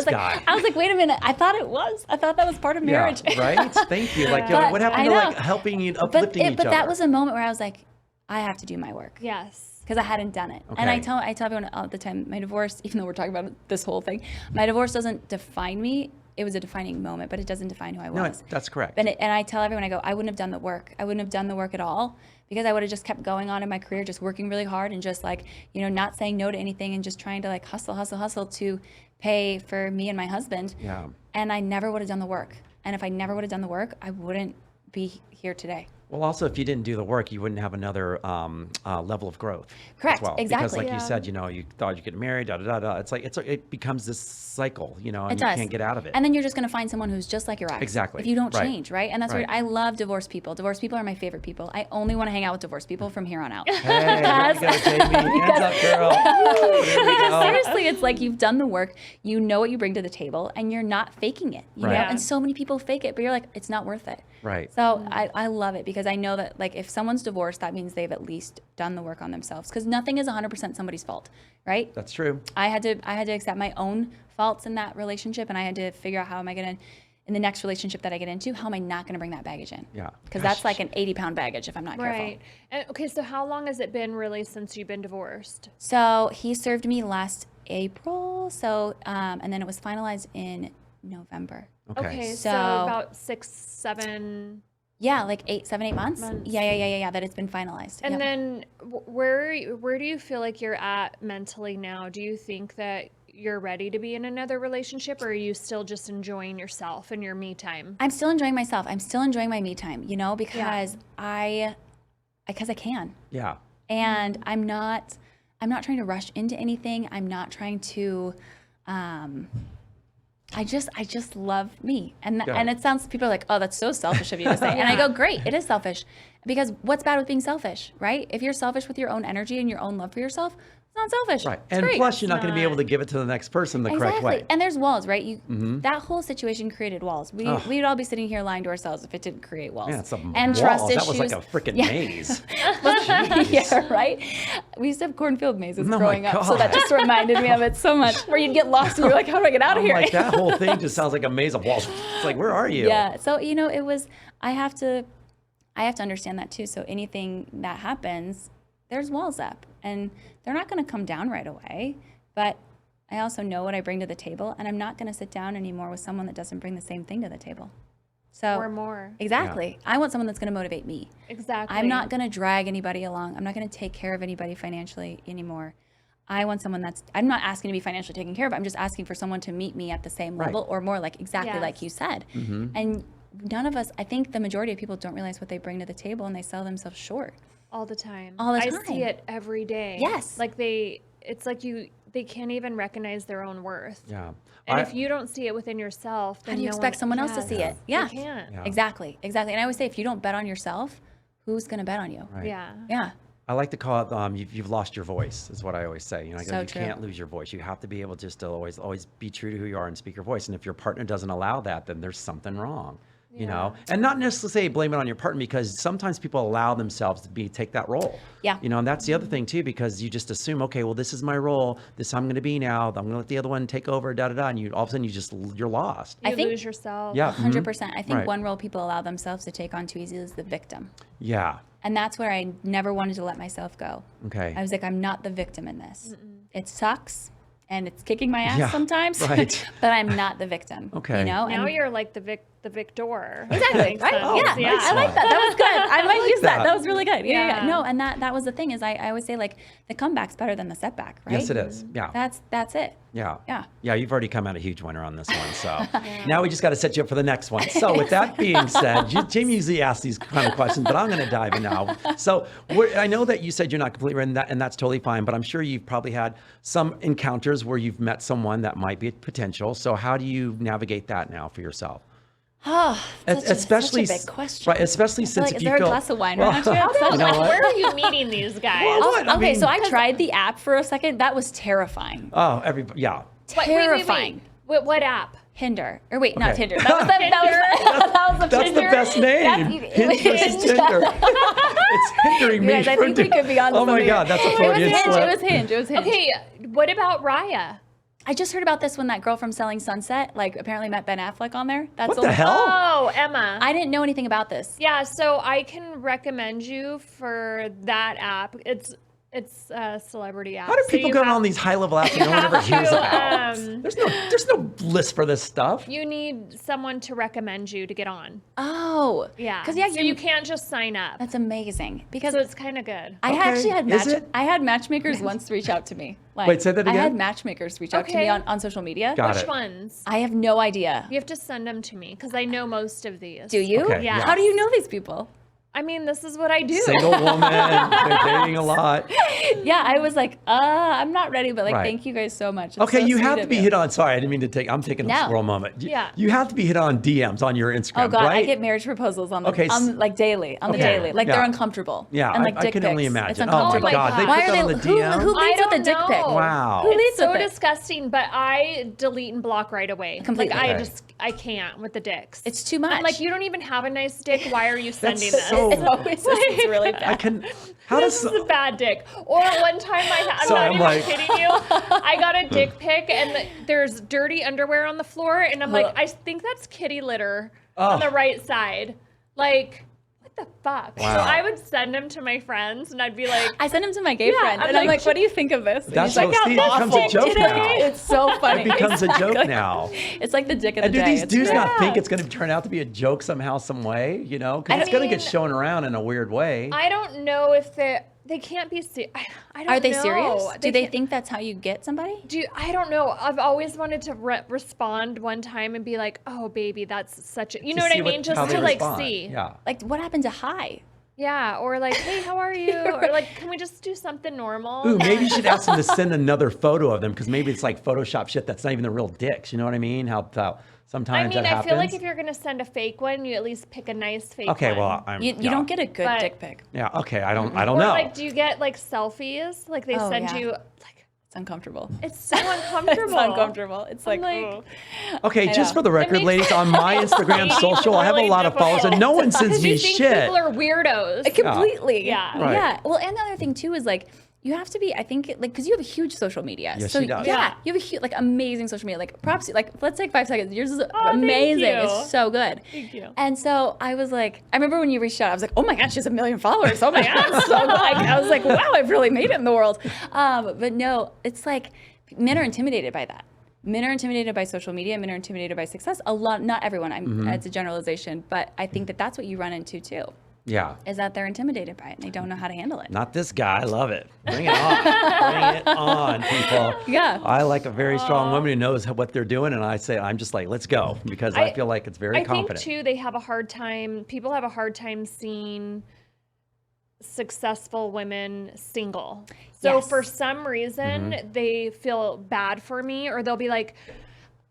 guy. I was like, wait a minute. I thought it was. I thought that was part of marriage. Yeah, right? Thank you. Like, But what happened I to know. like helping you, uplifting each But other? that was a moment where I was like, I have to do my work. Yes. Because I hadn't done it. And I Okay. tell everyone all the time, my divorce, even though we're talking about this whole thing, my divorce doesn't define me. It was a defining moment, but it doesn't define who I No, was. that's correct. And I tell everyone, I go, I wouldn't have done the work. I wouldn't have done the work at all because I would have just kept going on in my career, just working really hard and just like, not saying no to anything and just trying to like hustle to pay for me and my husband. Yeah. And I never would have done the work. And if I never would have done the work, I wouldn't be here today. Well, also, if you didn't do the work, you wouldn't have another level of growth. Correct, As well. exactly. Because, like you Yeah. said, you thought you'd get married, da da da da. It's like it becomes this cycle, and It you does. can't get out of it. And then you're just going to find someone who's just like your ex. Exactly. If you don't Right. change, right? And that's Right. where I love divorced people. Divorced people are my favorite people. I only want to hang out with divorced people from here on out. Hey, there you go, Jamie. Hands up, girl. Here we go. Seriously, it's like you've done the work, you know what you bring to the table, and you're not faking it. You know? Right. And so many people fake it, but you're like, it's not worth it. Right. So I love it because I know that like if someone's divorced, that means they've at least done the work on themselves. Because nothing is 100% somebody's fault, right? That's true. I had to accept my own faults in that relationship, and I had to figure out how am I gonna, in the next relationship that I get into, how am I not gonna bring that baggage in? Yeah. Because that's like an 80-pound baggage if I'm not careful. Right. And, okay, so how long has it been really since you've been divorced? So he served me last April. So and then it was finalized in November. Okay. So So- about 6, 7. Yeah, like 7, 8 months. Months. Yeah. That it's been finalized. And Yep. then where do you feel like you're at mentally now? Do you think that you're ready to be in another relationship, or are you still just enjoying yourself and your me time? I'm still enjoying myself. I'm still enjoying my me time. Because I can. Yeah. And I'm not trying to rush into anything. I'm not trying to I just love me. And Yeah. and it sounds, people are like, "Oh, that's so selfish of you to say." And I go, "Great, it is selfish." Because what's bad with being selfish, right? If you're selfish with your own energy and your own love for yourself, it's not selfish. Right. It's And great. plus, you're not going to be not. able to give it to the next person the correct Exactly. way. And there's walls, right? That whole situation created walls. We would all be sitting here lying to ourselves if it didn't create walls. Yeah, it's a and walls. trust That issues. was like a freaking Yeah. maze. Yeah, right. We used to have cornfield mazes Oh my growing up, so that God. just reminded me of it so much. Where you'd get lost and you're like, "How do I get out of I'm here?" like, that whole thing just sounds like a maze of walls. It's like, where are you? Yeah. So it was. I have to understand that too. So anything that happens, there's walls up, and they're not going to come down right away. But I also know what I bring to the table, and I'm not going to sit down anymore with someone that doesn't bring the same thing to the table. So Or more. exactly, I want someone that's going to motivate me. Exactly. I'm not going to drag anybody along. I'm not going to take care of anybody financially anymore. I want someone I'm not asking to be financially taken care of. I'm just asking for someone to meet me at the same level or more, like exactly like Yes. you said. Mm-hmm. And none of us, I think the majority of people don't realize what they bring to the table, and they sell themselves short. all the time. All the I time. see it every day. Yes. Like it's like they can't even recognize their own worth. Yeah. And if you don't see it within yourself, then How do you no expect someone else to see it? Yeah. They can't. Yeah. Exactly. And I always say, if you don't bet on yourself, who's going to bet on you? Right. Yeah. Yeah. I like to call it you've lost your voice is what I always say. I go, So you true. can't lose your voice. You have to be able just to always be true to who you are and speak your voice. And if your partner doesn't allow that, then there's something wrong. You know, and not necessarily say blame it on your partner, because sometimes people allow themselves to take that role. Yeah. You know, and that's the other thing too, because you just assume, okay, well, this is my role. This I'm going to be now. I'm going to let the other one take over. Da da da. And all of a sudden you're lost. You I think- lose yourself. Yeah. 100%. I think Right. one role people allow themselves to take on too easily is the victim. Yeah. And that's where I never wanted to let myself go. Okay. I was like, I'm not the victim in this. It sucks and it's kicking my ass Yeah, sometimes, right. but I'm not the victim. Okay. You know? Now And you're like the the Victor. Exactly. Makes Right? sense. Oh, Yeah. nice I like that. That was good. I might use that. that. That was really good. Yeah. Yeah. No, and that was the thing is I always say like the comeback's better than the setback, right? Yes, it is. Yeah. That's it. Yeah. Yeah. Yeah, you've already come out a huge winner on this one. So now we just got to set you up for the next one. So with that being said, Jamie usually asks these kind of questions, but I'm going to dive in now. So I know that you said you're not completely ready, and that's totally fine, but I'm sure you've probably had some encounters where you've met someone that might be a potential. So how do you navigate that now for yourself? Oh, Especially such a big question. Right, especially since Like, if is you there feel a glass of wine well, right now, too? you know what? Where are you meeting these guys? Well, what? I Okay, mean- so I tried the app for a second. That was terrifying. Oh, yeah. Wait, Terrifying. What app? Hinder. Or wait, not Okay. Tinder. That was the That's the best name. Hinge versus Tinder. It's hindering me. Guys, I from think we doing- could be on Oh my something. God, that's a It was Freudian Hinge. slip. It was Hinge. It was Hinge. Okay, what about Raya? I just heard about this when that girl from Selling Sunset, like, apparently met Ben Affleck on there. That's What the hell? Oh, Emma. I didn't know anything about this. Yeah, so I can recommend you for that app. It's a celebrity app. How do So people you go have- on these high-level apps and no one ever have hears to, about? There's no list for this stuff. You need someone to recommend you to get on. Oh. Yeah. Because, yeah, so you can't just sign up. That's amazing. Because So it's kind of good. I Okay. actually had Is it? I had matchmakers once reach out to me. Like, Wait, say that I had again? matchmakers reach out to me Okay. on social media. Got Which it. ones? I have no idea. You have to send them to me because I know most of these. Do you? Okay, yeah. How do you know these people? I mean, this is what I do. Single woman, they're dating a lot. Yeah, I was like, I'm not ready, but like, Right. thank you guys so much. It's Okay, so you sweet have of to be you. hit on. Sorry, I didn't mean to take. I'm taking a No. squirrel moment. Yeah. You have to be hit on DMs on your Instagram, Oh God, right? I get marriage proposals on the Okay, like daily, on the okay. daily. Like Yeah. they're uncomfortable. Yeah, and like I dick can only pics. imagine. It's Oh my uncomfortable. God, they Why put are that they? on the Who DM? leads I with a don't dick pic? know. Wow. Who It's leads so with it? disgusting, but I delete and block right away. Completely. Like Okay. I can't with the dicks. It's too much. I'm like, you don't even have a nice dick. Why are you sending this? so- It's always it's really bad. I can. How This does? is a bad dick. Or one time I'm Sorry, I'm not even like- kidding you. I got a dick pic and there's dirty underwear on the floor, and I'm like, I think that's kitty litter on the right side. Like, what the fuck? Wow. So I would send them to my friends, and I'd be like, I send him to my gay Yeah, friend, I'm and I'm like, like, "What do you think of this?" And That's he's like, what- see, it becomes a joke today. now. It's so funny. It becomes a joke Exactly. now. It's like the dick of And the do day. these It's dudes great. not think it's going to turn out to be a joke somehow, some way? You know, because I it's going to get mean, shown around in a weird way. I don't know if they can't be I don't Are they know. serious? Do they can't- think that's how you get somebody? I don't know. I've always wanted to respond one time and be like, "Oh, baby, that's such a," you know To what see I mean? how Just they to like respond. see. Yeah. Like, what happened to hi? Yeah, or like, "Hey, how are you?" Or like, "Can we just do something normal?" Ooh, maybe you should ask them to send another photo of them because maybe it's like Photoshop shit that's not even the real dicks. You know what I mean? How sometimes I mean, that I happens. feel like if you're gonna send a fake one, you at least pick a nice fake Okay, one. well, I'm. You yeah. don't get a good But- dick pic. Yeah. Okay. I don't or know. like, do you get like selfies? Like they Oh, send yeah. you like It's uncomfortable. it's so uncomfortable. It's uncomfortable. It's like, like, oh. Okay, I just know. for the record, makes ladies, on my Instagram dating social, I have a really lot of followers, and no one sends Because me you think shit. people are weirdos. Completely. Yeah. Right. Yeah. Well, and the other thing too is like you have to be. I think like because you have a huge social media. Yes, so she does. yeah, Yeah. you have a huge like amazing social media. Like props. Like let's take 5 seconds. Yours is thank amazing. you. It's so good. Thank you. And so I was like, I remember when you reached out, I was like, oh my gosh, she has 1 million followers. Oh my god, so like I was like, wow, I've really made it in the world. But no, it's like men are intimidated by that. Men are intimidated by social media. Men are intimidated by success. A lot, not everyone. It's a generalization, but I think that that's what you run into too. Yeah. Is that they're intimidated by it and they don't know how to handle it. Not this guy. I love it. Bring it on. Bring it on, people. Yeah. I like a very strong woman who knows what they're doing, and I'm just like, let's go, because I feel like it's very I confident. think too, they have a hard time. People have a hard time seeing successful women single. So Yes. for some reason, Mm-hmm. they feel bad for me, or they'll be like,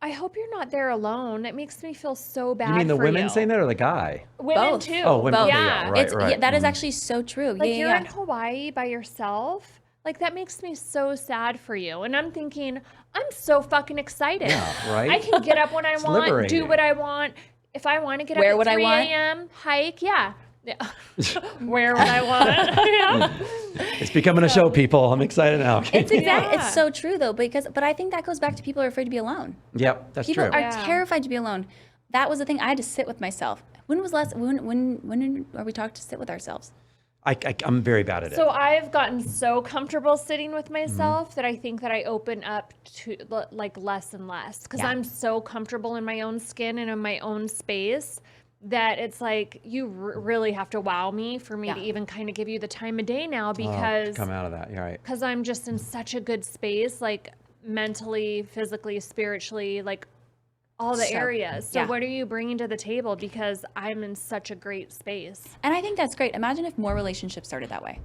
"I hope you're not there alone. It makes me feel so bad." You mean the for women you." saying that or the guy? Women Both. too. Oh, women. Both. Okay, Yeah. right, It's right. yeah, that is Mhm. actually so true. Like yeah, you're yeah. in Hawaii by yourself. Like that makes me so sad for you. And I'm thinking, I'm so fucking excited. Yeah, right? I can get up when I It's want, do liberating. what I want. If I want to get Wear up what at I 3 want. a.m., hike, yeah. Wear what I want. Yeah. It's becoming a show, people. I'm excited now. It's exactly. Yeah. It's so true though, but I think that goes back to people are afraid to be alone. Yep, that's People true. are Yeah. terrified to be alone. That was the thing. I had to sit with myself. When are we taught to sit with ourselves? I'm very bad at it. So I've gotten so comfortable sitting with myself that I think that I open up to like less and less because Yeah. I'm so comfortable in my own skin and in my own space that it's like you really have to wow me for me to even kind of give you the time of day now because come out of that. You're right. because I'm just in such a good space, like mentally, physically, spiritually, like all the areas. So what are you bringing to the table? Because I'm in such a great space. And I think that's great. Imagine if more relationships started that way.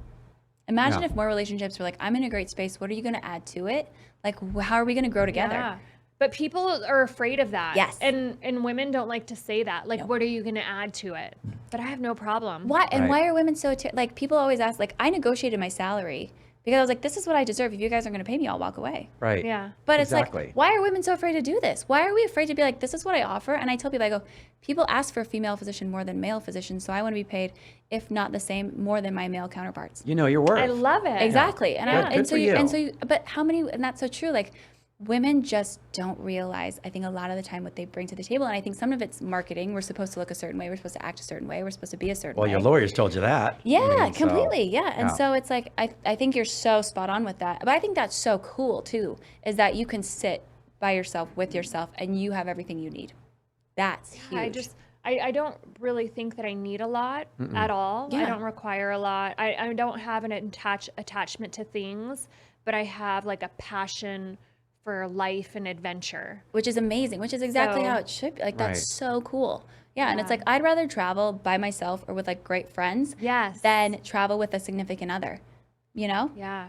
Imagine if more relationships were like, I'm in a great space. What are you going to add to it? Like, how are we going to grow together? Yeah. But people are afraid of that. Yes. And women don't like to say that. Like, what are you going to add to it? But I have no problem. Why? And Right. why are women so, like, people always ask, like, I negotiated my salary because I was like, this is what I deserve. If you guys aren't going to pay me, I'll walk away. Right. Yeah. But it's Exactly. like, why are women so afraid to do this? Why are we afraid to be like, this is what I offer? And I tell people, I go, people ask for a female physician more than male physicians, so I want to be paid, if not the same, more than my male counterparts. You know your worth. I love it. Exactly. And Good- I, good and so for you, and you. so you, but how many, and that's so true. Like, women just don't realize, I think, a lot of the time what they bring to the table. And I think some of it's marketing. We're supposed to look a certain way. We're supposed to act a certain way. We're supposed to be a certain Well, way. your lawyers told you that. Yeah, I mean, so- completely. Yeah. And yeah. so it's like, I think you're so spot on with that. But I think that's so cool too, is that you can sit by yourself with yourself and you have everything you need. That's huge. I don't really think that I need a lot at all. I Yeah. don't require a lot. I don't have an attachment to things, but I have like a passion for life and adventure. Which is amazing, which is exactly So- how it should be. Like, that's Right. so cool. Yeah, and it's like, I'd rather travel by myself or with like great friends Yes. than travel with a significant other, you know? Yeah.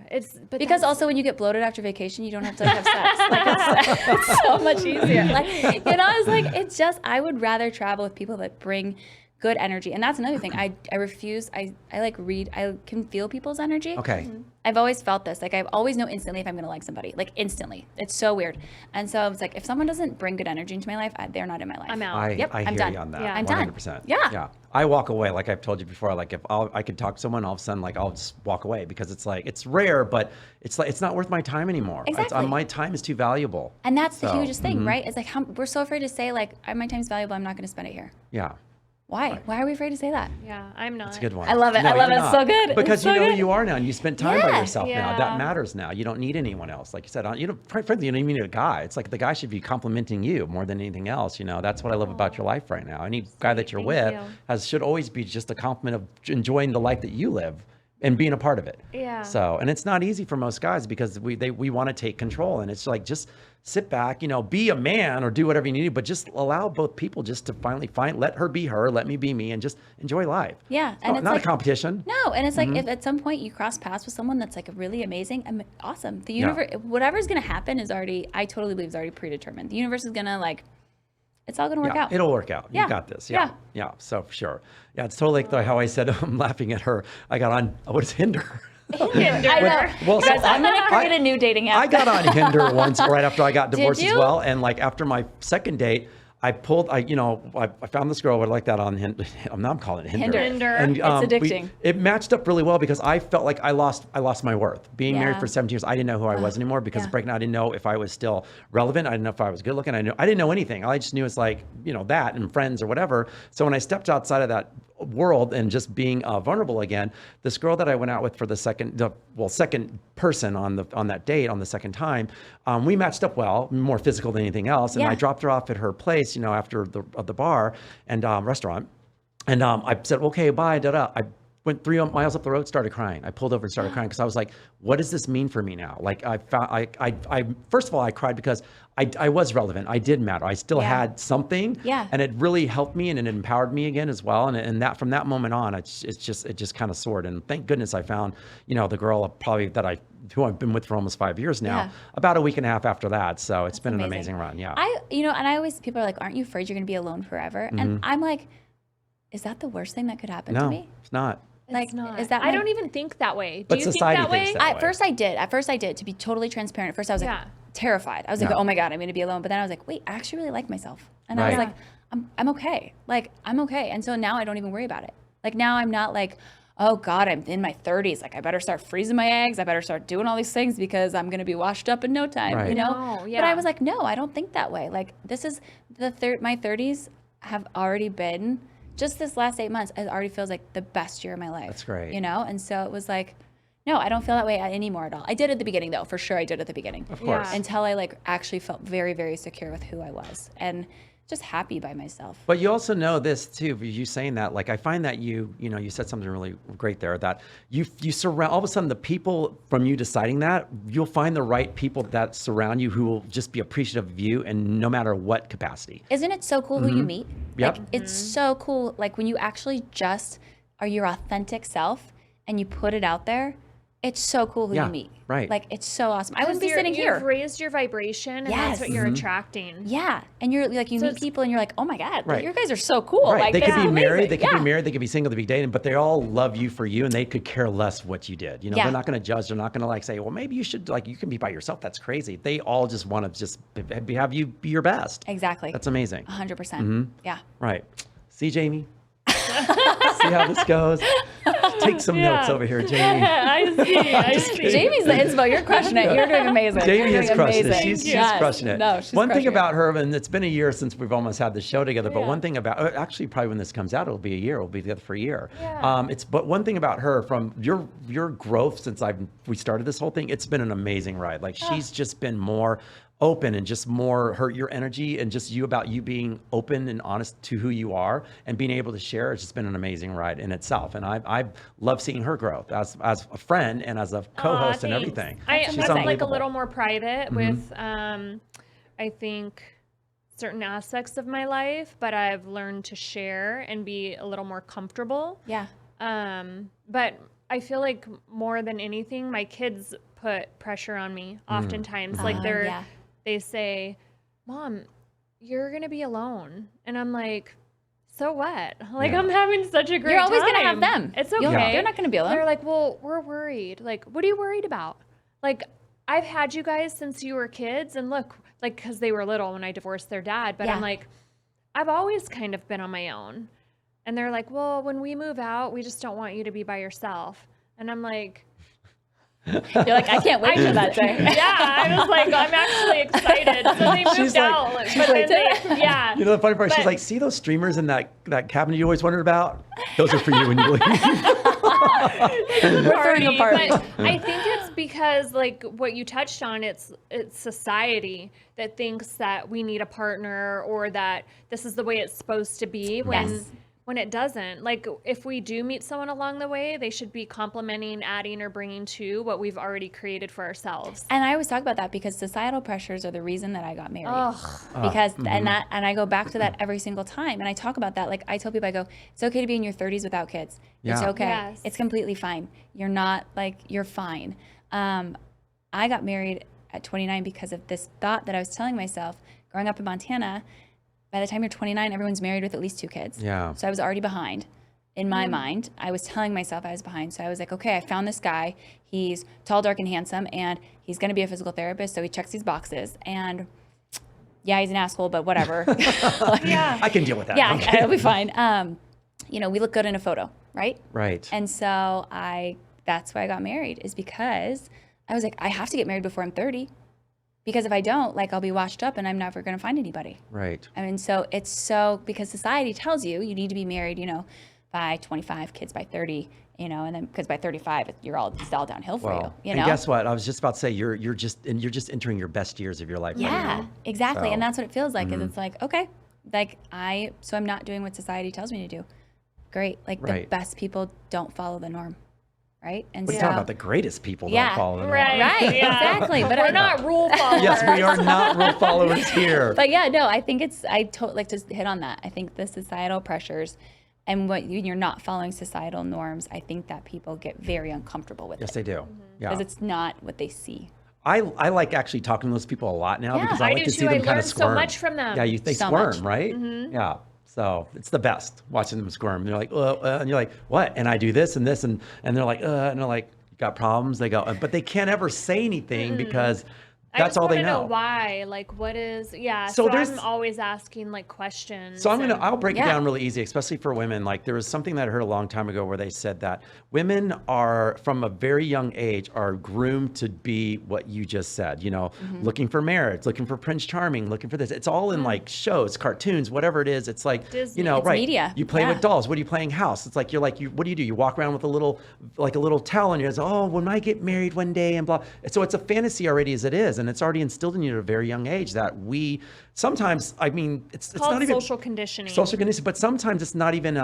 But Because also when you get bloated after vacation, you don't have to have sex. Like, it's so much easier. Like, you know, it's like, it's just, I would rather travel with people that bring good energy. And that's another thing. I refuse, I like read, I can feel people's energy. Okay. I've always felt this. Like, I always know instantly if I'm going to like somebody. Like, instantly. It's so weird. And so it's like, if someone doesn't bring good energy into my life, they're not in my life. I'm out. I Yep, hear I'm done. you on that. Yeah. I'm done. 100%. Yeah. Yeah. I walk away, like I've told you before. Like if I could talk to someone, all of a sudden, like I'll just walk away because it's like it's rare, but it's like it's not worth my time anymore. Exactly. My time is too valuable. And that's the So, hugest thing, right? It's like, we're so afraid to say, like, my time's valuable. I'm not going to spend it here. Yeah. Why? Why are we afraid to say that? Yeah, I'm not. It's a good one. I love it. I love you're it. It's so good. Because It's you so know good. who you are now, and you spent time by Yeah. yourself now. Yeah. That matters now. You don't need anyone else. Like you said, you know, frankly, you don't even need a guy. It's like the guy should be complimenting you more than anything else. You know, that's what I love about your life right now. Any guy that you're Thank with you. should always be just a compliment of enjoying the life that you live and being a part of it. Yeah. So, and it's not easy for most guys because we want to take control, and it's like just sit back, you know, be a man or do whatever you need to, but just allow both people just to finally let her be her, let me be me, and just enjoy life. Yeah, and it's not like a competition. No, and it's like if at some point you cross paths with someone that's like really amazing, awesome. The universe, whatever's gonna happen is already, I totally believe is already predetermined. The universe is gonna like, it's all gonna work out. It'll work out. Yeah. You got this. Yeah. Yeah. So for sure. Yeah. It's totally like how I said, I'm laughing at her. I got on, what is Hinder? I know. Well, so Guys, I'm gonna create a new dating app. I got on Hinder once right after I got divorced as you? well. And like after my second date, I found this girl like that on Hinder. Now I'm calling it Hinder. Hinder. And, It's addicting. it matched up really well because I felt like I lost my worth. Being married Yeah. for 17 years, I didn't know who I was anymore because yeah. pregnant, I didn't know if I was still relevant. I didn't know if I was good looking. I didn't know anything. I just knew it's like, you know, that and friends or whatever. So when I stepped outside of that world and just being vulnerable again, this girl that I went out with for the second person on that date on the second time, we matched up well, more physical than anything else. And Yeah. I dropped her off at her place, you know, after the bar and restaurant. And I said, okay, bye, da-da. I went 3 miles up the road, started crying. I pulled over and started crying because I was like, what does this mean for me now? Like I first of all, I cried because I was relevant. I did matter. I still Yeah. had something. Yeah. And it really helped me and it empowered me again as well. And that from that moment on, it just kind of soared. And thank goodness I found, you know, the girl probably who I've been with for almost 5 years now, Yeah. about a week and a half after that. So it's been an amazing. amazing run. Yeah. And I always, people are like, aren't you afraid you're gonna be alone forever? And I'm like, is that the worst thing that could happen to no, me? it's not. Like, It's not. is that I my- don't even think that way. Do But you think society that way? thinks that. At first I did, to be totally transparent. At first I was like Yeah. terrified. I was like, Yeah. oh my God, I'm gonna be alone. But then I was like, wait, I actually really like myself. And I was Right. like, I'm okay. Like, I'm okay. And so now I don't even worry about it. Like now I'm not like, oh God, I'm in my 30s. Like I better start freezing my eggs. I better start doing all these things because I'm gonna be washed up in no time, Right. you know? No, But yeah. I was like, no, I don't think that way. Like this is my 30s have already been just this last 8 months, it already feels like the best year of my life. That's great. You know? And so it was like, no, I don't feel that way anymore at all. I did at the beginning though, for sure I did at the beginning. Of course. Yeah. Until I like actually felt very, very secure with who I was and just happy by myself. But you also know this too, you saying that, like, I find that you said something really great there, that you surround, all of a sudden the people from you deciding that, you'll find the right people that surround you who will just be appreciative of you, and no matter what capacity. Isn't it so cool who you meet? Yep. Like, it's so cool. Like when you actually just are your authentic self and you put it out there, it's so cool who Yeah, you meet. right. Like it's so awesome. I wouldn't be sitting You've here. raised your vibration, and that's what you're attracting. Yeah. And you're like, you meet people and you're like, oh my God, Right. you guys are so cool. Right. Like, They could this be is married, amazing. they could be married, they could be single, they could be dating, but they all love you for you, and they could care less what you did. You know, Yeah. they're not going to judge. They're not going to like say, well, maybe you should, like, you can be by yourself. That's crazy. They all just want to just have you be your best. Exactly. That's amazing. 100%. Yeah. Right. See, Jamie? See how this goes? Take some notes over here, Jamie. I see. Jamie's the inspo. You're crushing it. You're doing amazing. Jamie You're is doing crushing it. amazing. She's Yes. crushing it. No, she's one thing crushing it. about her, and it's been a year since we've almost had the show together, but one thing about, actually probably when this comes out, it'll be a year. We'll be together for a year. Yeah. But one thing about her, from your growth since we started this whole thing, it's been an amazing ride. Like she's just been more open, and just more your energy, and just you being open and honest to who you are and being able to share. It's just been an amazing ride in itself, and I love seeing her growth as a friend and as a co-host and Thanks. everything. I'm She's like a unbelievable. little more private with, I think, certain aspects of my life, but I've learned to share and be a little more comfortable. Yeah. But I feel like more than anything, my kids put pressure on me oftentimes. Like yeah. they say, "Mom, you're gonna be alone," and I'm like, "So what? Like Yeah. I'm having such a great You're always time. gonna have them. It's You'll- okay. They're not gonna be alone. They're like, "Well, we're worried." Like, what are you worried about? Like, I've had you guys since you were kids, and look, like, because they were little when I divorced their dad. But Yeah. I'm like, I've always kind of been on my own. And they're like, "Well, when we move out, we just don't want you to be by yourself." And I'm like, You're like, I can't wait for that day. yeah, I was like, I'm actually excited. So they moved She's like- out. she's but like- then yeah. You know the funny part? She's But- like, see those streamers in that cabinet you always wondered about? Those are for you when you leave. We're throwing a party. But I think it's because, like what you touched on, it's society that thinks that we need a partner, or that this is the way it's supposed to be, Yes. when it doesn't. Like, if we do meet someone along the way, they should be complementing, adding, or bringing to what we've already created for ourselves. And I always talk about that because societal pressures are the reason that I got married. Ugh. Because and I go back to that every single time, and I talk about that. Like I tell people, I go, it's okay to be in your 30s without kids. It's Yeah. okay. Yes. It's completely fine. You're not like you're fine. I got married at 29 because of this thought that I was telling myself growing up in Montana. By the time you're 29, everyone's married with at least 2 kids. Yeah. So I was already behind. In my mind, I was telling myself I was behind. So I was like, okay, I found this guy. He's tall, dark, and handsome, and he's going to be a physical therapist. So he checks these boxes. And yeah, he's an asshole, but whatever. Yeah. I can deal with that. Yeah, Okay. it'll be fine. You know, we look good in a photo, right? Right. And so that's why I got married, is because I was like, I have to get married before I'm 30. Because if I don't, like, I'll be washed up and I'm never going to find anybody. Right. I mean, so because society tells you need to be married, you know, by 25, kids by 30, you know, and then because by 35, it's all downhill for Well, you know? and guess what? I was just about to say, you're just entering your best years of your life. right Yeah, now. exactly. So- And that's what it feels like. Is it's like, okay, like so I'm not doing what society tells me to do. Great. Like the Right. best people don't follow the norm. Right. And We're so, talking about the greatest people Yeah. don't follow the norm. Right. Right, Yeah. exactly. But we're I- not rule followers. Yes, we are not rule followers here. But yeah, no, I think like to hit on that. I think the societal pressures and you're not following societal norms, I think that people get very uncomfortable with Yes, it they do. Yeah. because it's not what they see. I like actually talking to those people a lot now Yeah. because I I like do to see too. them I kind of learn so squirm. much from them. Yeah, they So squirm, much. right? Yeah. So it's the best watching them squirm. They're like, and you're like, what? And I do this and this, and they're like, and they're like, you got problems? They go, but they can't ever say anything because That's all they wanna know. why, like, what is, yeah. So So there's- I'm always asking like questions. So and- I'll break it Yeah. down really easy, especially for women. Like there was something that I heard a long time ago where they said that women are from a very young age are groomed to be what you just said, looking for marriage, looking for Prince Charming, looking for this. It's all in like shows, cartoons, whatever it is. It's like, Disney. It's right. media. You play Yeah. with dolls. What are you playing house? It's like, what do? You walk around with a little towel and you're like, oh, when I get married one day and blah. So it's a fantasy already as it is. And it's already instilled in you at a very young age that we sometimes, I mean, it's called not even social conditioning. social conditioning, but sometimes it's not even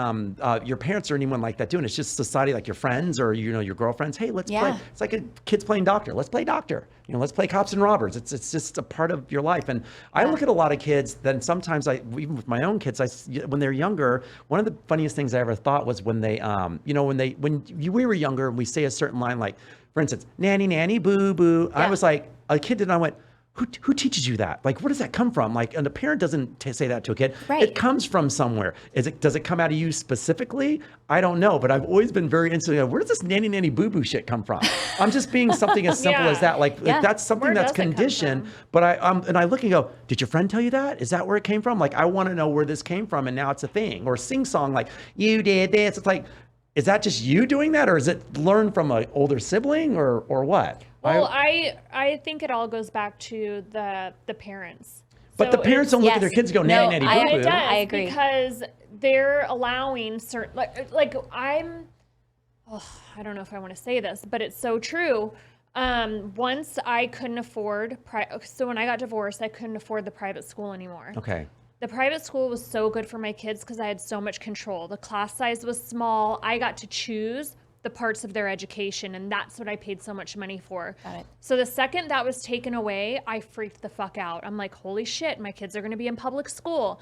your parents or anyone like that doing it. It's just society, like your friends or your girlfriends. Hey, let's play. It's like kids playing doctor. Let's play doctor. Let's play cops and robbers. It's just a part of your life. And I look at a lot of kids. Then sometimes even with my own kids, when they're younger, one of the funniest things I ever thought was when they we were younger and we say a certain line, like for instance, nanny nanny boo boo. I was like a kid, and I went, Who teaches you that? Like, where does that come from? Like, and the parent doesn't say that to a kid. Right. It comes from somewhere. Does it come out of you specifically? I don't know, but I've always been very interested. Where does this nanny nanny boo boo shit come from? I'm just being something as simple as that. Like, that's something Where that's does it come conditioned. from? But I look and go, did your friend tell you that? Is that where it came from? Like, I want to know where this came from, and now it's a thing. Or sing song, like you did this. It's like, is that just you doing that, or is it learned from an older sibling, or what? Well, I think it all goes back to the parents. But So the parents don't look at their kids and go, nanny, nanny, boo, It boo. does, I agree. because they're allowing certain, like I don't know if I want to say this, but it's so true. Once I couldn't afford, so when I got divorced, I couldn't afford the private school anymore. Okay. The private school was so good for my kids because I had so much control. The class size was small. I got to choose the parts of their education, and that's what I paid so much money for. Got it. So the second that was taken away, I freaked the fuck out. I'm like, holy shit, my kids are going to be in public school.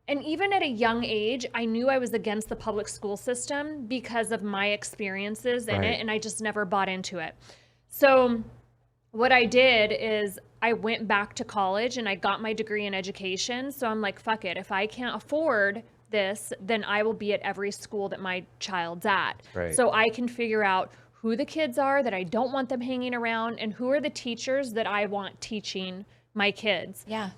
And even at a young age, I knew I was against the public school system because of my experiences in it, and I just never bought into it. So what I did is I went back to college and I got my degree in education. So I'm like, fuck it. If I can't afford this, then I will be at every school that my child's at. Right. So I can figure out who the kids are that I don't want them hanging around, and who are the teachers that I want teaching my kids. Yeah.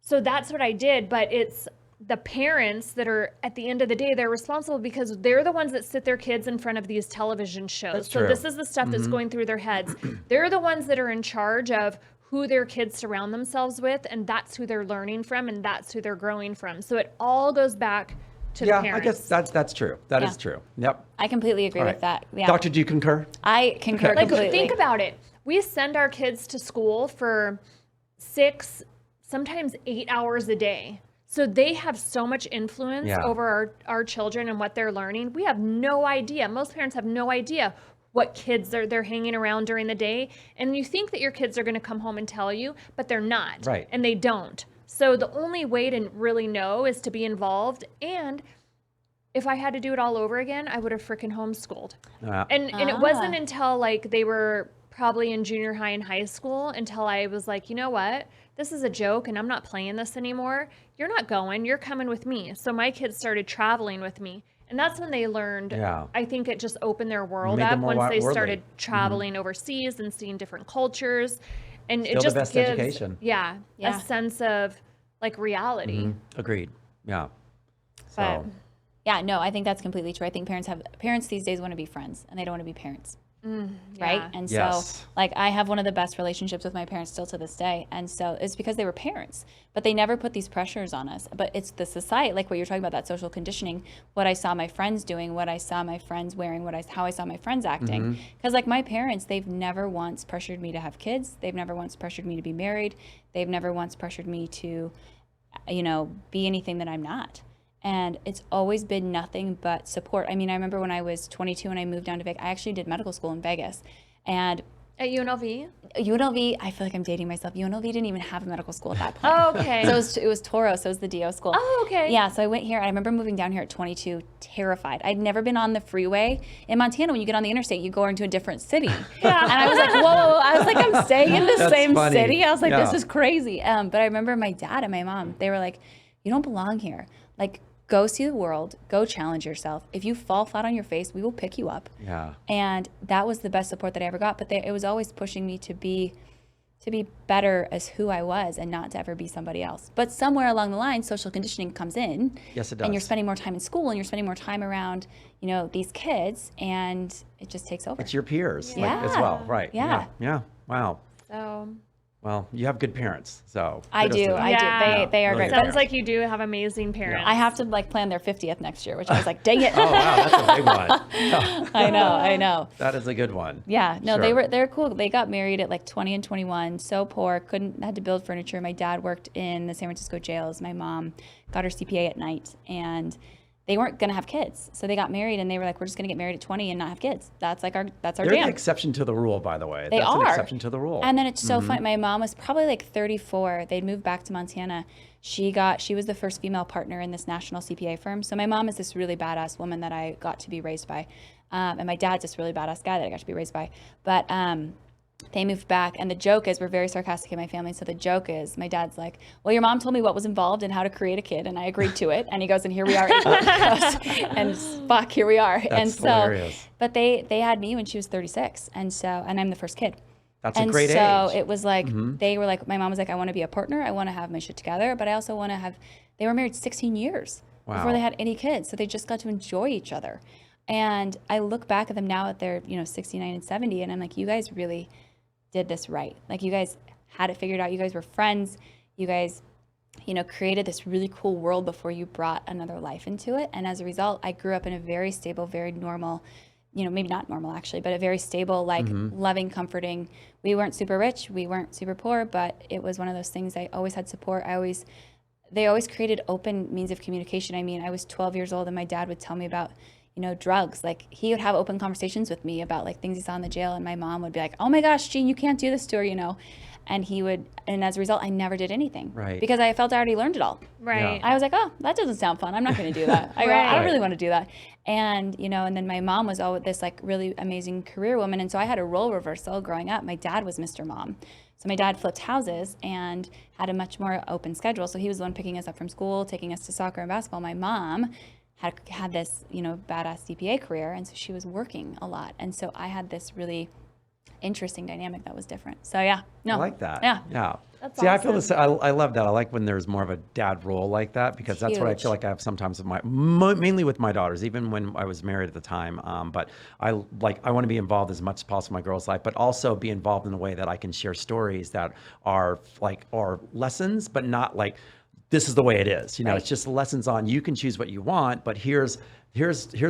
So that's what I did. But it's the parents that are, at the end of the day, they're responsible because they're the ones that sit their kids in front of these television shows. That's so true. this is the stuff that's going through their heads. They're the ones that are in charge of who their kids surround themselves with, and that's who they're learning from, and that's who they're growing from. So it all goes back to the parents. I guess that's true. That is true. Yep. I completely agree All with right. that. Yeah. Doctor, do you concur? I concur Like, completely. think about it. We send our kids to school for 6, sometimes 8 hours a day. So they have so much influence over our children and what they're learning. We have no idea. Most parents have no idea what kids they're hanging around during the day. And you think that your kids are going to come home and tell you, but they're not. Right. And they don't. So the only way to really know is to be involved. And if I had to do it all over again, I would have freaking homeschooled. And it wasn't until like they were probably in junior high and high school until I was like, you know what? This is a joke and I'm not playing this anymore. You're not going, you're coming with me. So my kids started traveling with me. And that's when they learned, I think it just opened their world Made up them more once they worldly. started traveling overseas and seeing different cultures. And Still it just the best gives, education. a sense of like reality. Agreed. Yeah. But So Yeah, no, I think that's completely true. I think parents these days want to be friends, and they don't want to be parents. Right? yeah. And Yes. so, like, I have one of the best relationships with my parents still to this day. And so it's because they were parents, but they never put these pressures on us. But it's the society, like what you're talking about, that social conditioning, what I saw my friends doing, what I saw my friends wearing, how I saw my friends acting. Because, like, my parents, they've never once pressured me to have kids. They've never once pressured me to be married. They've never once pressured me to, be anything that I'm not. And it's always been nothing but support. I mean, I remember when I was 22 and I moved down to Vegas, I actually did medical school in Vegas. And At UNLV? UNLV, I feel like I'm dating myself. UNLV didn't even have a medical school at that point. Oh, okay. So it was Toro, so it was the DO school. Oh, okay. Yeah, so I went here. I remember moving down here at 22, terrified. I'd never been on the freeway. In Montana, when you get on the interstate, you go into a different city. Yeah. And I was like, whoa. I was like, I'm staying in the That's same funny. city. I was like, this Yeah. is crazy. But I remember my dad and my mom, they were like, you don't belong here. Like, go see the world. Go challenge yourself. If you fall flat on your face, we will pick you up. yeah. And that was the best support that I ever got. But it was always pushing me to be to be better as who I was and not to ever be somebody else. But somewhere along the line, social conditioning comes in. Yes, it does. And you're spending more time in school and you're spending more time around, these kids, and it just takes over. It's your peers Yeah. as well, right? Yeah. Yeah. Wow. So Well, you have good parents, so I kudos do. to them. I Yeah. do. They are Really great. good sounds parents. like you do have amazing parents. I have to plan their 50th next year, which I was like, dang it. Oh wow, that's a big one. I know. That is a good one. Yeah, no, Sure. they're cool. They got married at like 20 and 21, so poor, had to build furniture. My dad worked in the San Francisco jails. My mom got her CPA at night, and they weren't going to have kids. So they got married, and they were like, we're just going to get married at 20 and not have kids. That's our They're jam. the exception to the rule, by the way. They That's are. an exception to the rule. And then it's so fun. My mom was probably like 34. They'd moved back to Montana. She was the first female partner in this national CPA firm. So my mom is this really badass woman that I got to be raised by. And my dad's this really badass guy that I got to be raised by. But they moved back, and the joke is, we're very sarcastic in my family. So the joke is, my dad's like, well, your mom told me what was involved and how to create a kid, and I agreed to it. And he goes, and here we are. And fuck, here we are. That's and so, hilarious. but they had me when she was 36, and I'm the first kid. That's a And great so age. it was like, they were like, my mom was like, I want to be a partner. I want to have my shit together, but I also want to have, they were married 16 years before Wow. they had any kids. So they just got to enjoy each other. And I look back at them now at their, 69 and 70, and I'm like, you guys really did this right. Like, you guys had it figured out. You guys were friends. You guys, created this really cool world before you brought another life into it. And as a result, I grew up in a very stable, very normal, maybe not normal actually, but a very stable, like loving, comforting. We weren't super rich. We weren't super poor, but it was one of those things. I always had support. They always created open means of communication. I mean, I was 12 years old and my dad would tell me about drugs. Like, he would have open conversations with me about like things he saw in the jail, and my mom would be like, oh my gosh, Jean, you can't do this to her, and as a result, I never did anything. Right. Because I felt I already learned it all. Right. I was like, oh, that doesn't sound fun. I'm not going to do that. I Right. don't really want to do that. And, and then my mom was always this like really amazing career woman. And so I had a role reversal growing up. My dad was Mr. Mom. So my dad flipped houses and had a much more open schedule. So he was the one picking us up from school, taking us to soccer and basketball. My mom had this, badass CPA career. And so she was working a lot. And so I had this really interesting dynamic that was different. So yeah, no. I like that. Yeah. Yeah. That's See, I feel this. awesome. I love that. I like when there's more of a dad role like that, because that's what I Huge. feel like I have sometimes with mainly with my daughters, even when I was married at the time. But I want to be involved as much as possible in my girls' life, but also be involved in a way that I can share stories that are lessons, but not like, this is the way it is. Right. It's just lessons on, you can choose what you want, but here's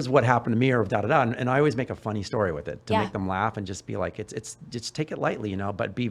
what happened to me, or da da da. And I always make a funny story with it to Yeah. make them laugh and just be like, it's just take it lightly, but be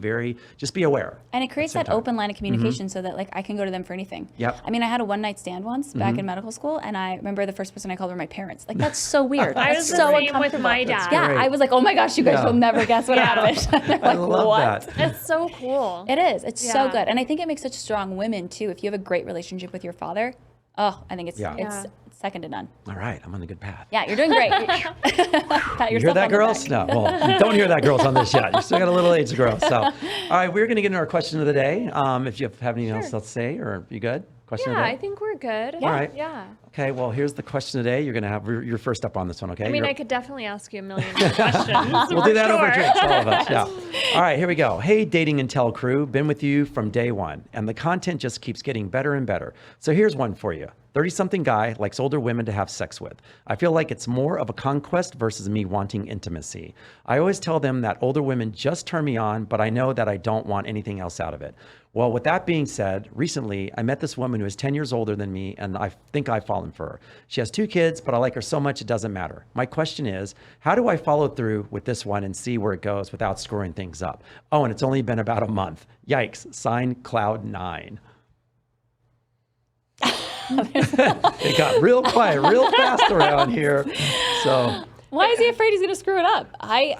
aware. And it creates same that time. open line of communication so that like I can go to them for anything. Yep. I mean, I had a one night stand once back in medical school, and I remember the first person I called were my parents. Like, that's so weird. I That's was so the same with uncomfortable. my dad. Yeah, great. I was like, oh my gosh, you guys Yeah. will never guess what Yeah. happened. They're I like, love what? that. It's so cool. It is. It's so Yeah. good. And I think it makes such strong women too. If you have a great relationship with your father, I think it's Yeah. Yeah. second to none. All right, I'm on the good path. Yeah, you're doing great. Pat You hear yourself that, on the girls? back. No, well, don't hear that, girls, on this yet. You still got a little age to grow. So, all right, we're going to get into our question of the day. If you have anything else to say, or you good? Question Yeah, of the I day? think we're good. All right. Yeah. Okay, well, here's the question of the day. You're going to have your first up on this one, okay? I mean, You're- I could definitely ask you a million more questions. We'll for do that over sure. drinks, all of us. Yeah. All right, here we go. Hey, Dating and Tell crew, been with you from day one, and the content just keeps getting better and better. So here's one for you. 30-something guy likes older women to have sex with. I feel like it's more of a conquest versus me wanting intimacy. I always tell them that older women just turn me on, but I know that I don't want anything else out of it. Well, with that being said, recently I met this woman who is 10 years older than me, and I think I've fallen for her. She has 2 kids, but I like her so much it doesn't matter. My question is, how do I follow through with this one and see where it goes without screwing things up? Oh, and it's only been about a month. Yikes, sign Cloud9. It got real quiet real fast around here. So Why is he afraid he's going to screw it up? I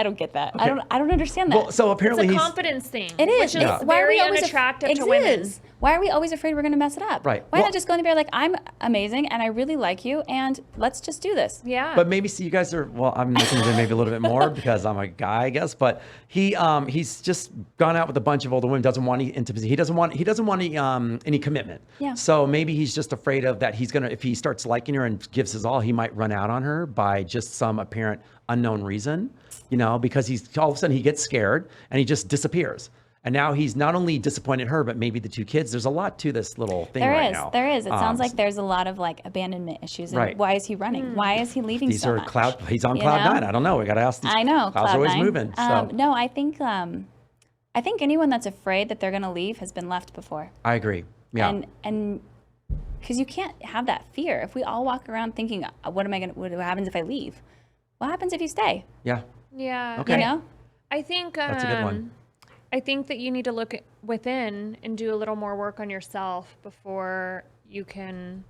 don't get that. Okay. I don't understand that. well, so apparently It's a he's confidence thing. It is. Which is It's- very always unattractive it to women. is. Why are we always afraid we're going to mess it up? Right. Why Well- not just go in there like, I'm amazing and I really like you and let's just do this. Yeah. But maybe see you guys are, well, I'm looking at maybe a little bit more because I'm a guy, I guess, but he's just gone out with a bunch of older women, doesn't want any intimacy. He doesn't want any commitment. Yeah. So maybe he's just afraid of that if he starts liking her and gives his all, he might run out out on her by just some apparent unknown reason, because he's all of a sudden he gets scared and he just disappears. And now he's not only disappointed her, but maybe the 2 kids. There's a lot to this little thing right now. There is. It sounds like there's a lot of like abandonment issues. And why is he running? Why is he leaving These so are much? He's on cloud 9. I don't know. We got to ask these. I know. Clouds are always moving. So. No, I think anyone that's afraid that they're going to leave has been left before. I agree. Yeah. And because you can't have that fear. If we all walk around thinking, what happens if I leave? What happens if you stay? Yeah. Yeah. Okay. I think that's a good one. I think that you need to look within and do a little more work on yourself before you can,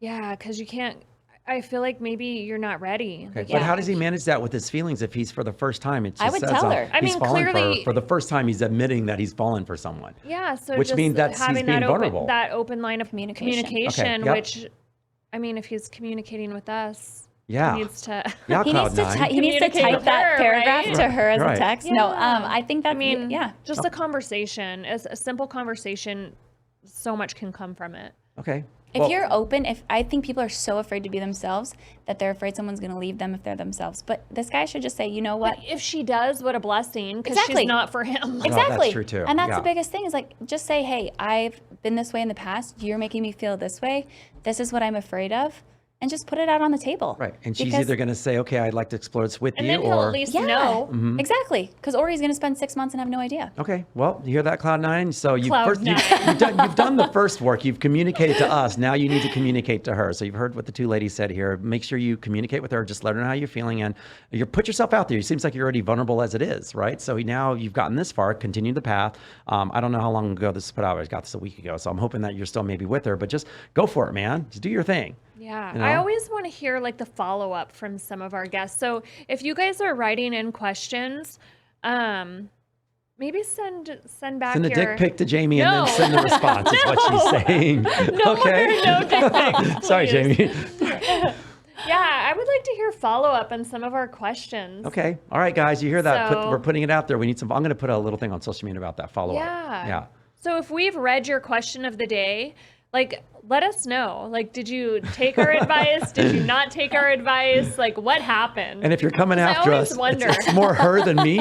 because you can't, I feel like maybe you're not ready. Okay. But how does he manage that with his feelings if he's for the first time? It just I would says, tell her. I he's mean, fallen clearly, for the first time, he's admitting that he's fallen for someone. Yeah, so which just means that's having he's being vulnerable. that open line of communication, Okay, yep. which, I mean, if he's communicating with us, Yeah. he needs to. Yeah, He needs to type Communicate that with her, paragraph right? to her as Right. a text. Yeah. No, I think that. Just a conversation, a simple conversation. So much can come from it. Okay. If you're open, I think people are so afraid to be themselves that they're afraid someone's going to leave them if they're themselves. But this guy should just say, you know what? But if she does, what a blessing, because Exactly. she's not for him. Exactly. that's true too. And that's Yeah. the biggest thing is like, just say, hey, I've been this way in the past. You're making me feel this way. This is what I'm afraid of. And just put it out on the table. Right. And she's either going to say, okay, I'd like to explore this with And you, then he'll or at least know. Exactly. Or he's going to spend 6 months and have no idea. okay, well, you hear that, Cloud 9? So you've Cloud9. you've done the first work. You've communicated to us. Now you need to communicate to her. So you've heard what the 2 ladies said here. Make sure you communicate with her. Just let her know how you're feeling, and you put yourself out there. It seems like you're already vulnerable as it is, right? So now you've gotten this far. Continue the path. I don't know how long ago this was put out. I got this a week ago, so I'm hoping that you're still maybe with her. But just go for it, man. Just do your thing. Yeah, You know? I always want to hear like the follow up from some of our guests. So if you guys are writing in questions, maybe send back Send a your dick pic to Jamie and No. then send the response. Is what she's saying. No Okay. more, no dick pics, Sorry, please. Jamie. Yeah, I would like to hear follow up on some of our questions. Okay. All right, guys. You hear that? So- We're putting it out there. We need some. I'm going to put a little thing on social media about that follow up. Yeah. Yeah. So if we've read your question of the day, like, let us know. Like, did you take our advice? Did you not take our advice? Like, what happened? And if you're coming I after always us, wonder. it's more her than me.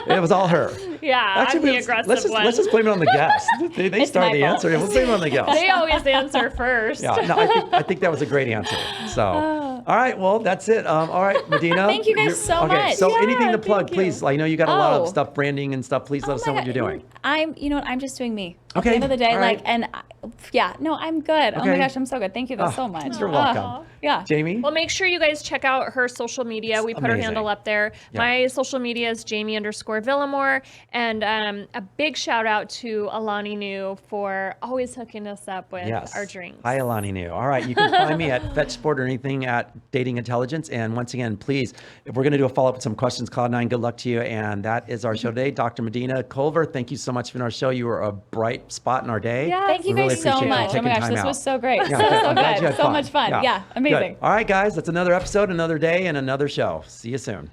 It was all her. Yeah, I'm the aggressive one. let's just blame it on the guests. They started the my fault. answer. We'll blame it on the guests. They always answer first. Yeah. No, I think that was a great answer. So, all right. Well, that's it. All right, Medina. Thank you guys you're- so okay, much. So Yeah, anything to plug, thank you. please. I know you got a lot Oh. of stuff, branding and stuff. Please let us know what you're doing. You know what? I'm just doing me. At Okay, the end of the day, all right. I'm good. Oh my Okay. gosh, I'm so good. Thank you guys so much. You're welcome. Yeah. Jamie. Well, make sure you guys check out her social media. We put her Amazing. handle up there. Yeah. My social media is Jamie_Villamore. And a big shout out to Alani New for always hooking us up with Yes. our drinks. Hi, Alani New. All right. You can find me at Fetch Sport or anything at Dating Intelligence. And once again, please, if we're going to do a follow up with some questions, Cloud9, good luck to you. And that is our show today. Dr. Medina Culver, thank you so much for our show. You were a bright spot in our day. Yeah. Thank you We really guys so appreciate you much. Oh taking my gosh, time this out. was so great. Yeah, so I'm glad you good. had So much fun. Yeah, amazing. Good. All right, guys, that's another episode, another day, and another show. See you soon.